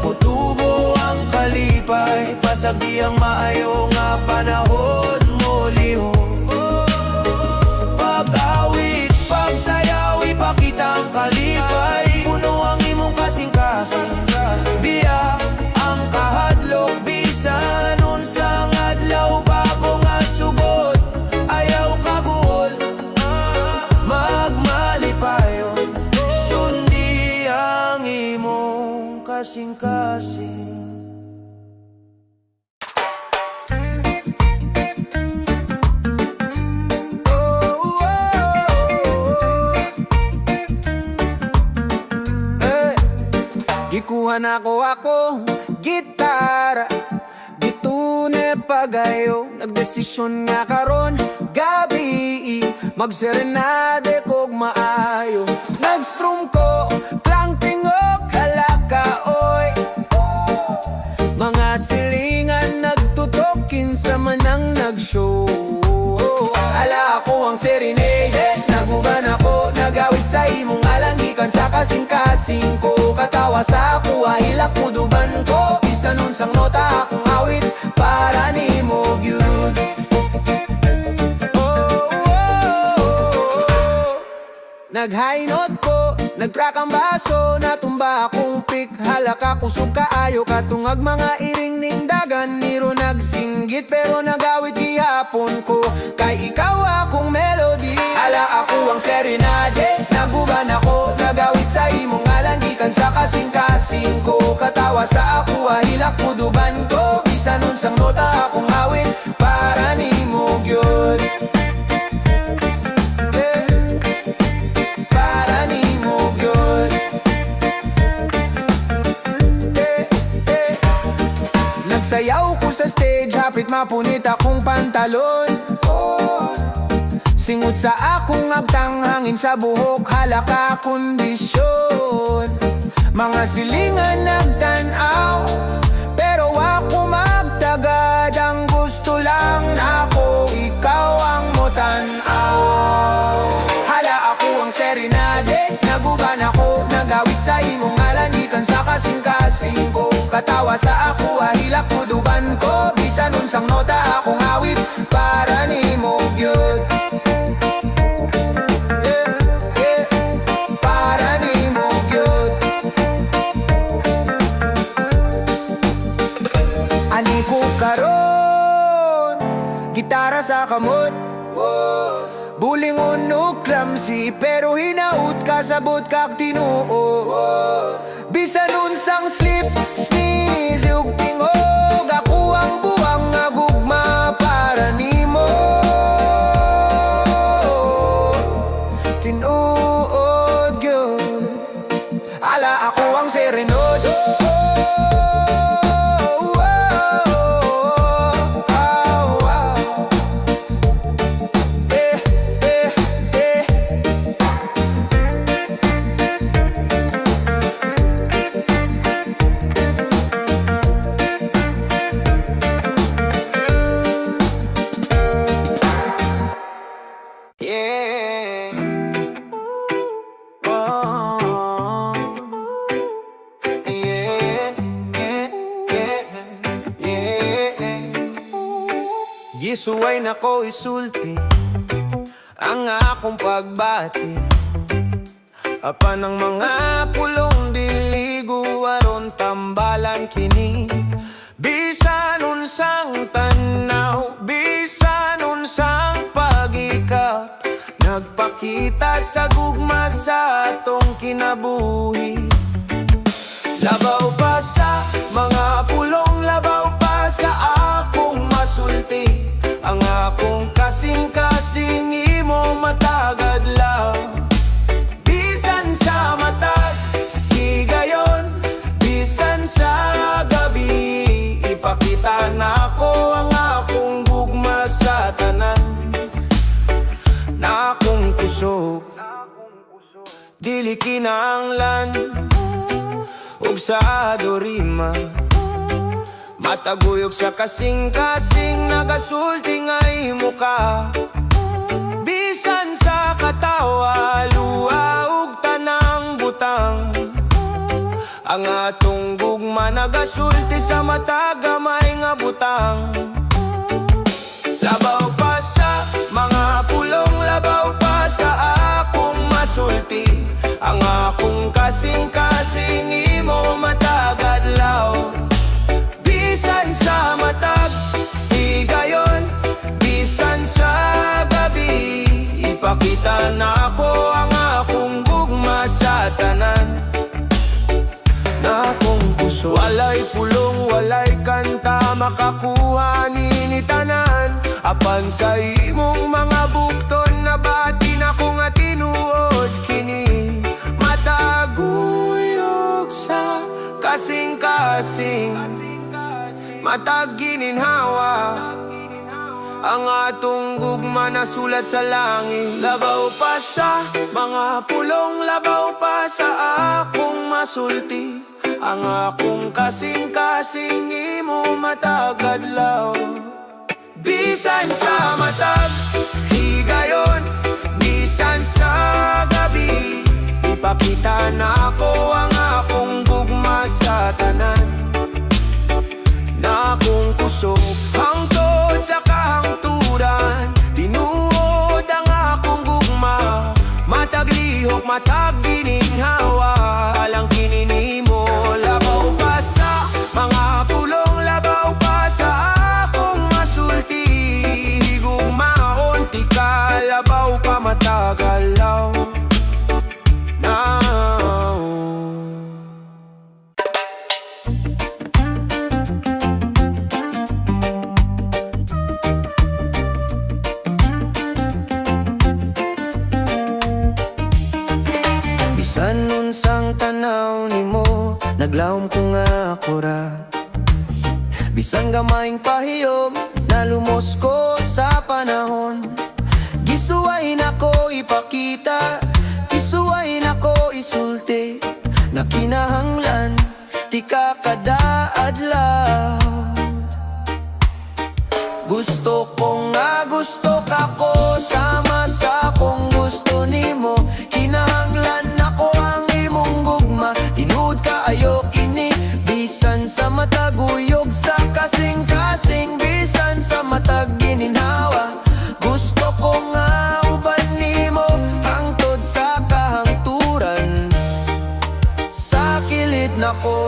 Mutubo ang kalipay, pasag di ang maayo nga panahon mo liho. Pag-awit, pagsayaw, ipakita ang kalipay. Puno ang imong kasing-kasing, biya ang kahadlok. Bisan unsang adlaw, bago nga sugod. Ayaw kaguol, magmalipayon, sundi ang imong kasing-kasing. Gikuha na ako gitara, gitune pagayo. Nagdesisyon nga karon gabi, magserenade kog maayo. Nagstrum ko, klang tingog, halaka oy. Mga silingan nagtutok, kinsa man ang nagshow. Ala ako ang serenade, naguban ako, nagawit sa imong alangikan sa kasing-kasing ko. Katawa sa ako, hilak mo duban ko. Bisan unsang nota akong awit para ni mo gyud. Nag-high note ko, nag-crack ang baso, natumba akong pick. Halaka kusog kaayo, katungag mga iring ning dagan. Niro nagsinggit pero nagawit gihapon ko, kay ikaw akong melody. Ala ako ang serenade, naguban ako, nagawit sa imong ngalan, gikan sa kasing-kasing ko. Katawa sa ako, hilak mo duban ko. Bisan unsang nota akong awit para ni mo gyud. Nagsayaw ko sa stage, hapit mapunit akong pantalon. Singot sa akong agtang, hangin sa buhok, halaka kondisyon. Mga silingan nagtanaw, pero ako magtagad. Ang gusto lang nako, ikaw ang motanaw. Hala ako ang serenade, naguban ako, nagawit sa imong ngalan, gikan sa kasing-kasing ko. Katawa sa ako, hilak mo duban ko. Bisan unsang nota akong awit para ni mo gyud. Para ni mo gyud. Ani ko karon, gitara sa kamot. Bulingon o clumsy, pero hinaut ka, sabot kag tinuo. Bisan unsang slip, sneeze, ug tingog, ako ang buwang nga gugma para nimo. Tinuod gyud, ala ako ang serenod. Gisuway na ko isulti ang akong pagbati. Apan ang mga pulong diligo, aron tambalan kini. Bisan unsang tanaw, bisan unsang pagikap, nagpakita sa gugma sa atong kinabuhi. Labaw pa sa mga pulong, labaw pa sa akong masulti. Ang akong kasing-kasing matagad lang. Bisan sa matag, higayon, bisan sa gabi, ipakita na ko ang akong gugma sa tanan na akong kusog. Dili kinahanglan ug sa dorima, mataguyok sa kasing-kasing, nagasulti nga imo ka. Bisan sa katawa, luha ug tanang butang, ang atong gugma nagasulti sa matagamay nga butang. Labaw pa sa mga pulong, labaw pa sa akong masulti, ang akong kasing-kasing imo matagad law. Bisan sa matag, higayon, bisan sa gabi, ipakita na ko ang akong gugma sa tanan na akong puso. Walay pulong, walay kanta, makakuha ni tanan. Apan sa imong mga bukton, nabati na ko nga tinuod kini. Mataguyok sa kasing-kasing, matag gininhawa, ang atong gugma na sulat sa langit. Labaw pa sa mga pulong, labaw pa sa akong masulti, ang akong kasing-kasing imo matagad law. Bisan sa matag, higayon, bisan sa gabi, ipakita na ko ang akong gugma sa tanan na akong kusog. Hangtod sa kahangturan, tinuod ang akong gugma, matag lihok, matag gininhawa, alang kininimo. Labaw pa sa mga pulong, labaw pa sa akong masulti, gugma onti ka, labaw pa matagalaw na. Bisan unsang tanaw nimo, naglawom ko nga ako ra. Bisan gamayng pahiyom, nalumos ko sa panahon. Gisuway na ko ipakita, gisuway na ko isulti, na kinahanglan, di ka kadaadlaw. Gusto ko nga gusto ka ko, sama sa kong gusto nimo. Kinahanglan ako ang imong gugma, tinuod ka ayo kini. Bisan sa mataguyog sa kasing-kasing, bisan sa matag gininhawa, gusto ko nga uban nimo, hangtod sa kahangturan, sa kilid nako.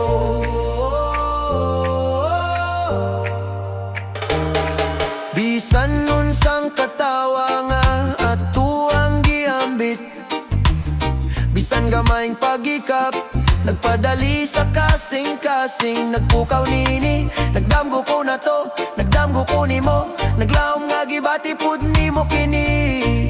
Bisan unsang katawa nga ato ang giambit, bisan gamayng pagikap, nagpadali sa kasing-kasing, nagpukaw nini, nagdamgo ko na to, nagdamgo ko nimo, naglaom nga gibati pud nimo kini.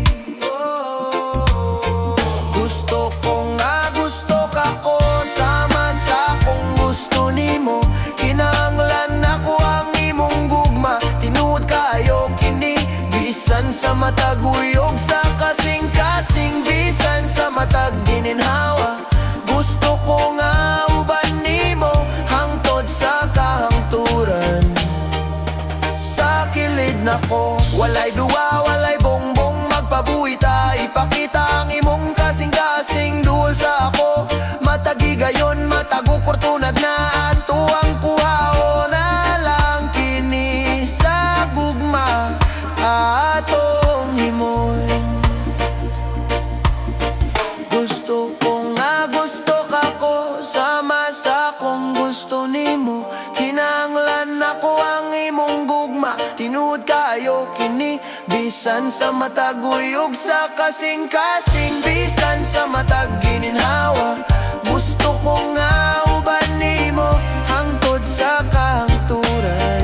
Gusto ko nga gusto ka ko, sama sa kong gusto nimo. Kinahanglan ako ang imong gugma, tinuod kayo kini. Bisan sa mataguyog sa kasing-kasing, bisan sa matag gininhawa, gusto ko nga uban nimo, hangtod sa kahangturan, sa kilid nako. Walay duwa, walay bongbong, magpabuhi ta, ipakita ang imong kasing-kasing. Duol sa ako, matagigayon, matagukurtunag na ato ang kuhao na lang kini sa gugma atong himoy. Gusto ko nga gusto ka ko, sama sa kong gusto nimo. Kinahanglan ako ang imong gugma, tinuod kayo kini. Bisan sa mataguyog sa kasing-kasing, bisan sa matag gininhawa, gusto ko nga uban nimo, hangtod sa kahangturan,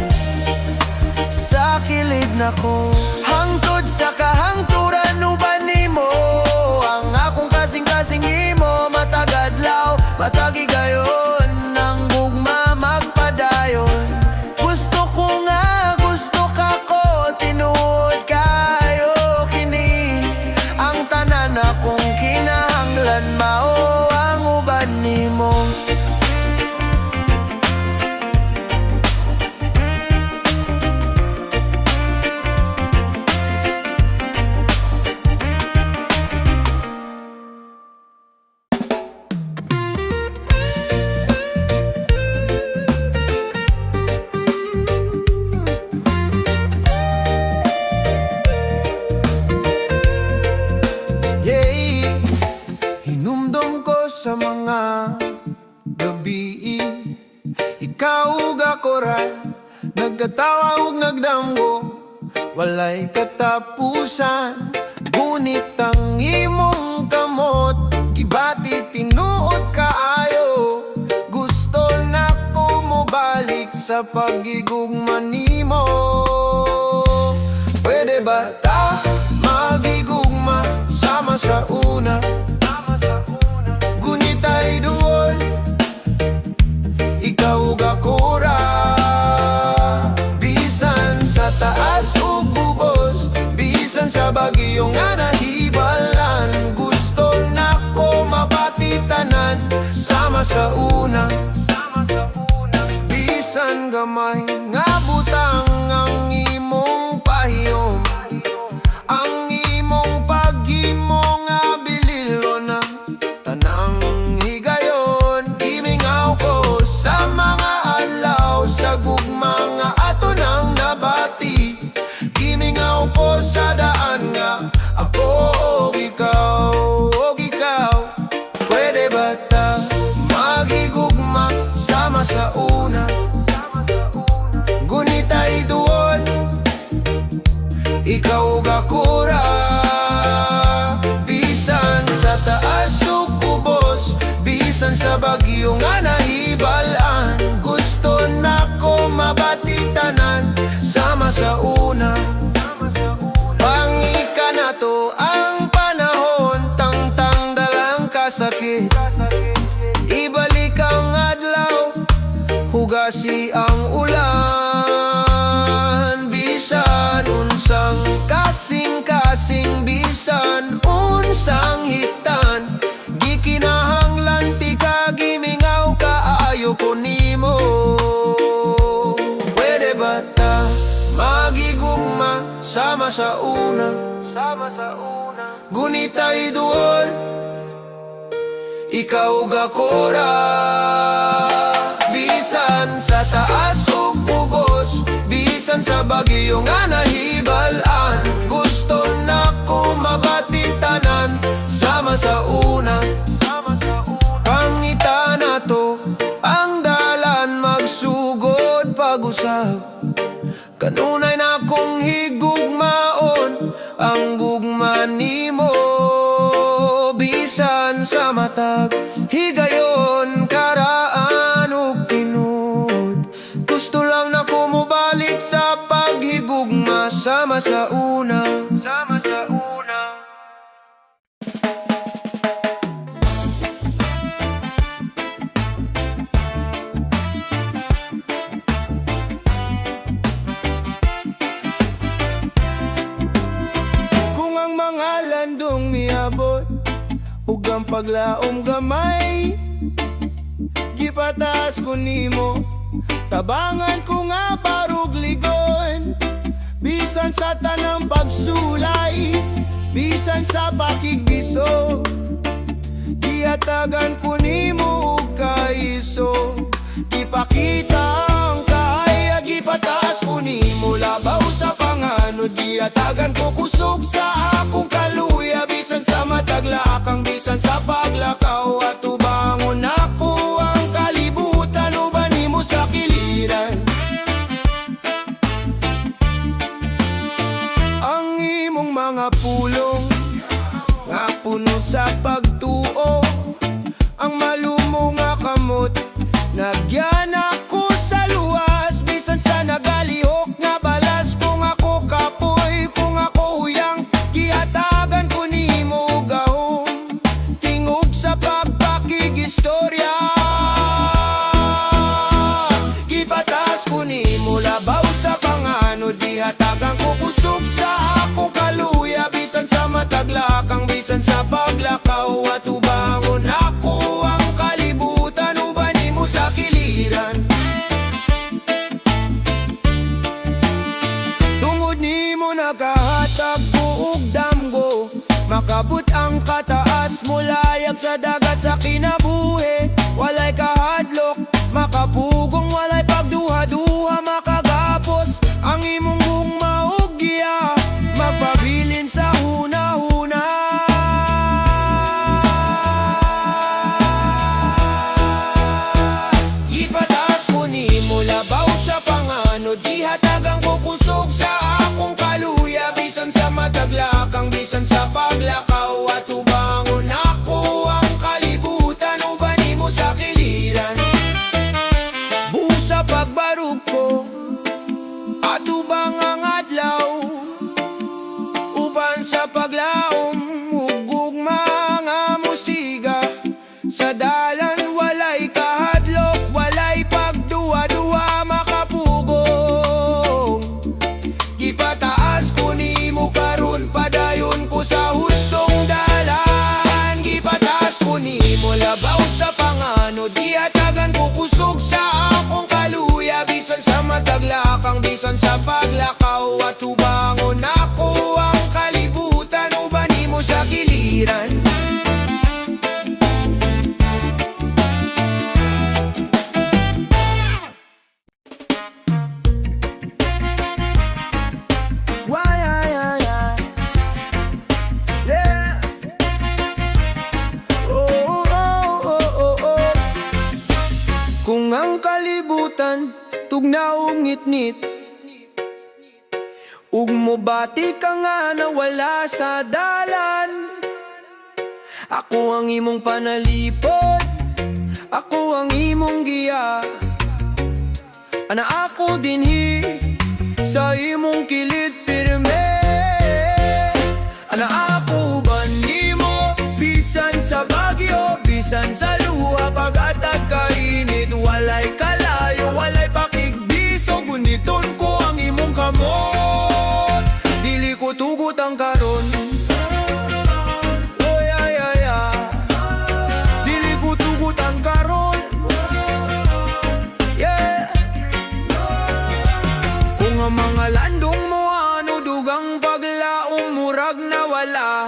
sa kilid nako. Hangtod sa kahangturan, uban Nagkatawa ug nagdamgo, walay katapusan. Ngunit ang imong kamot, gibati tinuod kaayo. Gusto na ko mo balik sa pagigugma nimo. Pwede ba ta magigugma sama sa una? Gunit ay duol, ikaw ug ako ra. Bisan sa taas ug ubos, bisan sa bagyo nga nahibalan. Gusto na ko mabati tanan sama sa una. Bisan gamay nga butang ang imong pahiyom, ang imong paghimo nga bililo na tanang higayon. Gimingaw ko sa mga adlaw, sa gugma nga ato nang nabati. Gimingaw ko sa daan nga ako og ikaw. Pwede ba ta magigugma sama sa una? Ngunit ay duol, ikaw ug ako ra. Bisan sa taas ug ubos, bisan sa bagyo nga nahibalan. Gusto na ko mabati tanan sama sa una. Pangika na to ang panahon, tangtang dalang kasakit. Ibalik ang adlaw, hugasi ang ulan. Bisan unsang kasing-kasing, bisan unsang hitan, gikinahanglan ti ka gimingaw kaayo ko nimo. Pwede ba ta magigugma sama sa una? Gunit ay duol, ikaw ug ako ra. Bisan sa taas ug ubos, bisan sa bagyo nga nahibalan. Gusto na ko mabati tanan sama sa una. Pangita na to ang dalan, magsugod pag-usab. Kanunay na kong higugmaon ang gugma nimo. Bisan sa matag higayon, karaan ug tinud. Gusto lang na ko mo balik sa paghigugma sama sa una. Kung ang mga landong miabot ug ang paglaom gamay, gipataas ko nimo, tabangan ko nga barug ligon. Bisan sa tanang pagsulay, bisan sa pakigbiso, gihatagan ko nimo og kaiso. Ipakita ang kaya, gipataas ko nimo, labaw sa panganod. Gihatagan ko kusog sa akong kaluya, bisan sa mataglakang, bisan sa paglakaw. At ubangon ako ang kalibutan, uban nimo sa kiliran. Ang imong mga pulong nga puno sa pagtuo, ang malumo nga kamot, nagyan ako sa luwas. Bisan sa nagalihok nga balas, kung ako kapoy, kung ako huyang, gihatagan ko nimo gahom, tingog sa pagpakigistorya. Gipatas ko nimo, labaw sa panganod, gihatagan ko kusog sa akong kaluya. Bisan sa mataglakang, bisan sa paglakaw. At ubangon ako ang kalibutan, uban nimo sa kiliran. Tungod nimo nakahatag ko og damgo, makabut ang kataas, mulayag sa dagat sa kinabuhi. Walay kahadlok, makapugong, walay pagduha-duha, makagapos ang imong gugma ug giya, magpabilin sa huna-huna. Ipataas ko nimo, labaw sa panganod, dihat bisan sa paglakaw at ubangon ako ang kalibutan uban nimo sa kiliran. Busa pagbarug ko at ubang ang adlaw uban sa paglaom hugog mga musiga sa dalan walay kahadlok walay pagduwa-duwa makapugong gipataas ko nimo karon padayon ko sa hustong dalan gipataas ko nimo labaw sa pangano diatagan ko kusog sa akong kaluya bisan sa mataglakang bisan sa paglakaw at ubangon ako ang kalibutan uban nimo sa kiliran. Yeah. Oh, oh, oh, oh, oh. Kung ang kalibutan tugnaw ngit-ngit ug mobati ka nga nawala sa dalan, ako ang imong panalipod, ako ang imong giya. Ana ako dinhi sa imong kilid pirme. Ana ako ba nimo bisan sa bagyo, bisan sa luha pag-atag kainit, walay kalayo, walay pakigbiso, guniton ko ang imong kamot. Dili ko tugot ang karon. Oy ay ay ay. Dili ko tugot ang karon. Yeah. Kung ang mga landong mo ano dugang paglaong murag na wala,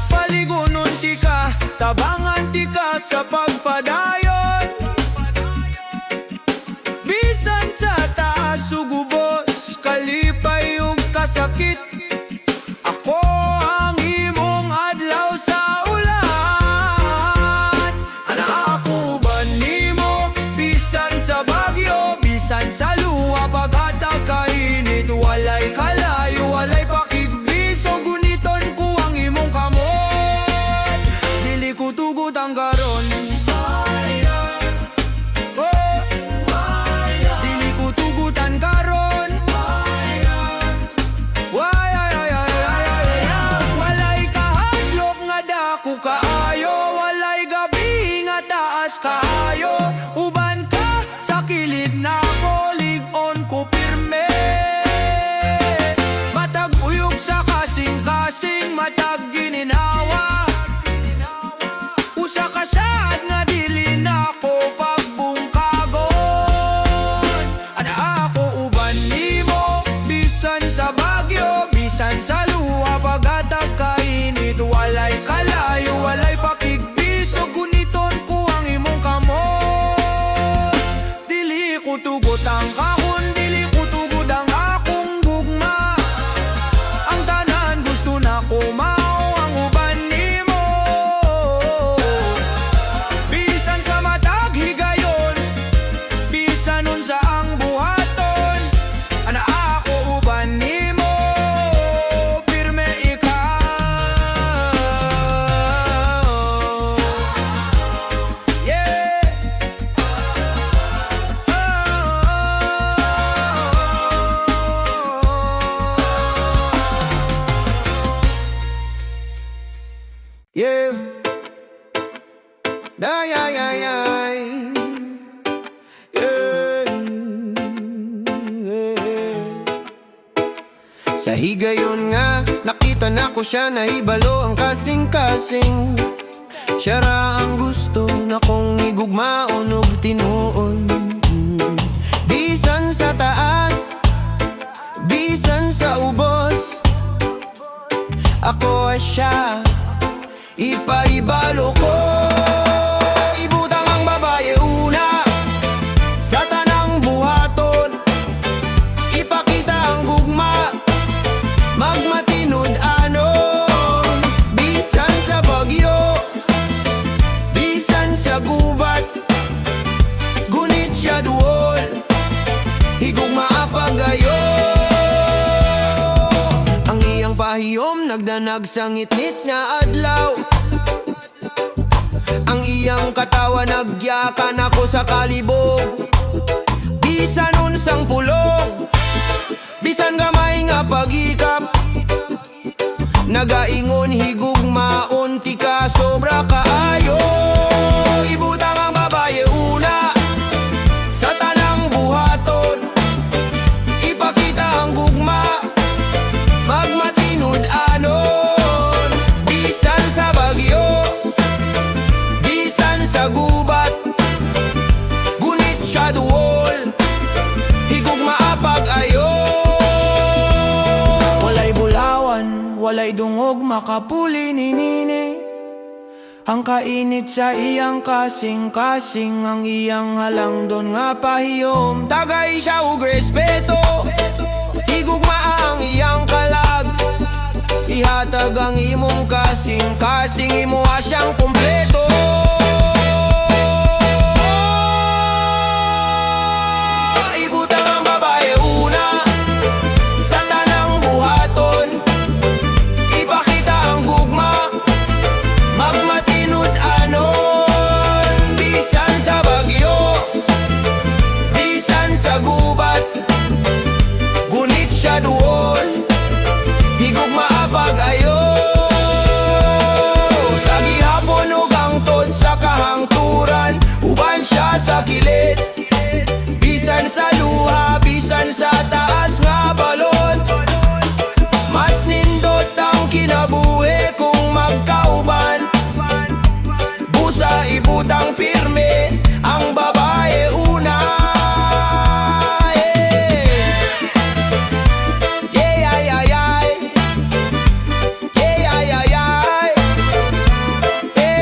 paligonon ti ka, tabangan ti ka sa pagpadayon. Bisan sa taas ugubos, kalipay yung kasakit, ako ang imong adlaw sa ulan. Ana ako ba nimo bisan sa bagyo, bisan sa luha pag-atag kainit, walay kalayo, walay pakigbiso, guniton ko ang imong kamot. Dili ko tugot ang karon. Oh. Dili ko tugutan karon. Why, ay, ay, ay, ay, ay, ay. Walay kahadlok nga dako kaayo, walay gabi nga taas kaayo, uban ka sa kilid nako, lig-on ko pirme. Matag uyog sa kasing-kasing, matag gininawa, usa ka sad nga dili nako pagbungkagon. Ana ako uban nimo bisan sa bagyo, bisan sa luha pag-atag kainit, walay kalayo, walay pakigbiso, guniton ko ang imong kamot. Dili ko tugot ang kahon, dili ko tugod ang akong gugma. Ang tanan gusto na ko mao ang uban nimo. Bisan sa matag higayon, bisan unsa ang buhaton, ana ako uban nimo, pirme ikaw. Yeah. Yeah. Ay, ay, ay, ay. Yeah. Yeah. Sa higayon nga, nakita na ko siya, naibalo ang kasing-kasing. Siya ra ang gusto na kong igugmaon og tinuon. Bisan sa taas, bisan sa ubos, ako ay siya, ipaibalo ko. Ibutang ang babae una sa tanang buhaton, ipakita ang gugma, magmatinud anon. Bisan sa bagyo, bisan sa gubat, gunit siya duol, higugma pagayo. Ang iyang pahiyom nagdanag sa ngitnit nga adlaw. Ang iyang katawa nagyakan ako sa kalibog. Bisan unsang pulong, bisan gamay nga pagikap, nagaingon higugmaon ti ka sobra kaayo. Ibutang ang babaye una sa tanang buhaton, ipakita ang gugma, magmatinud anon. Bisan sa bagyo, bisan sa gubat, gunit siya duol, higugma apag ayo. Walay bulawan, walay dungog, makapuli ni nini. Ang kainit sa iyang kasing-kasing, ang iyang halangdon nga pahiyom, tagay siya ug respeto, higugma ang iyang kalag, ihatag ang imong kasing-kasing, imuha siyang kumpleto. Ibutang ang babae una sa tanang buhaton, ipakita ang gugma, magmatinud anon. Bisan sa bagyo, bisan sa gubat, gunit siya duol, higugma apag ayo. Sa gihapon ug hangtod sa kahangturan, uban siya sa kilid, bisan sa luha, bisan sa taas nga balon. Mas nindot ang kinabuhi kung magkauban, busa ibutang pirme ang babae una. Yeah, yeah, yeah, yeah. Yeah, yeah, yeah, yeah. Yeah.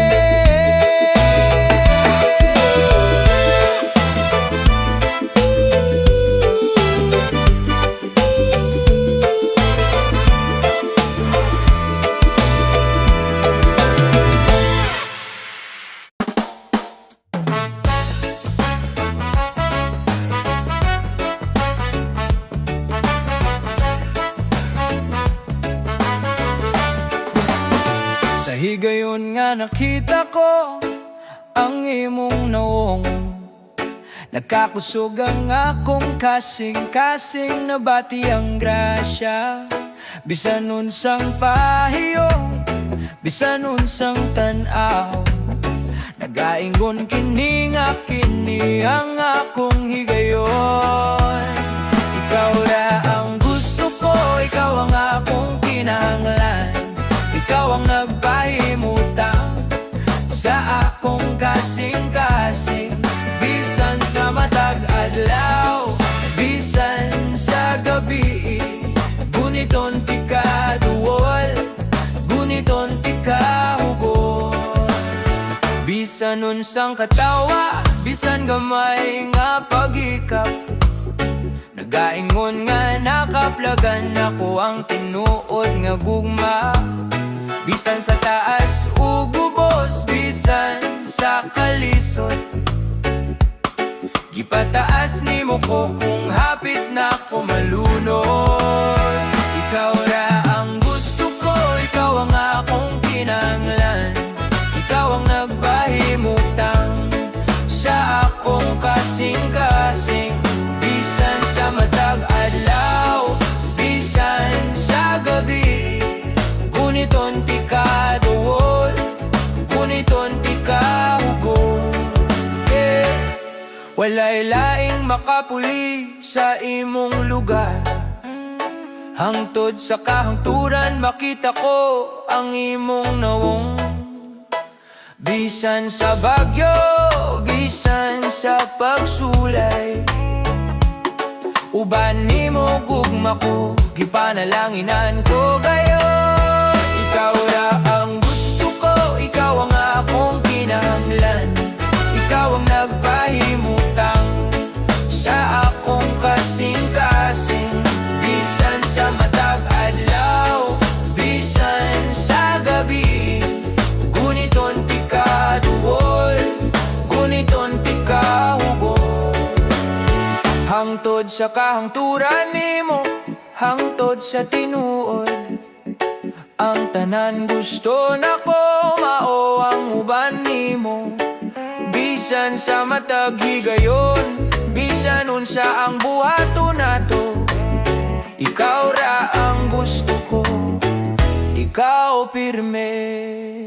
Sa higayon nga nakita ko ang imong naong, nagkakusog ang akong kasing-kasing, nabati ang grasya. Bisan unsang pahiyong, bisan unsang tanaw, nagaingon kini nga kini ang akong higayon. Ikaw ra ang gusto ko, ikaw ang akong kinahanglan, ikaw ang nagpahimutang sa akong kasing-kasing. Bisan sa matag adlaw, bisan sa gabi, guniton ti ka duol, guniton ti ka hugol. Bisan unsang katawa, bisan gamay nga pagikap, nagaingon nga nakaplagan ako ang tinuod nga gugma. Bisan sa taas ug ubos, bisan sa kalisod, gipataas nimo ko kung hapit na ko malunod. Ikaw ra ang gusto ko, ikaw ang akong kinahanglan, ikaw ang nagpahimutang sa akong kasing-kasing. Bisan sa matag adlaw, bisan sa gabi, guniton ti ka duol, guniton ti ka hugol. Yeah. Walay laing makapuli sa imong lugar, hangtod sa kahangturan makita ko ang imong nawong. Bisan sa bagyo, bisan sa pagsulay, uban nimo gugma ko, gipanalanginan ko gayon. Ikaw ra ang gusto ko, ikaw ang akong kinahanglan, ikaw ang nagpahimutang sa akong kasing-kasing. Bisan sa matag adlaw, bisan sa gabi, guniton ti ka duol, guniton ti ka hugol. Hangtod sa kahangturan nimo, hangtod sa tinuod, Ang tanan gusto nako mao ang uban nimo. Bisan sa matag higayon, bisan unsa ang buhaton nato, ikaw ra ang gusto ko, ikaw pirme.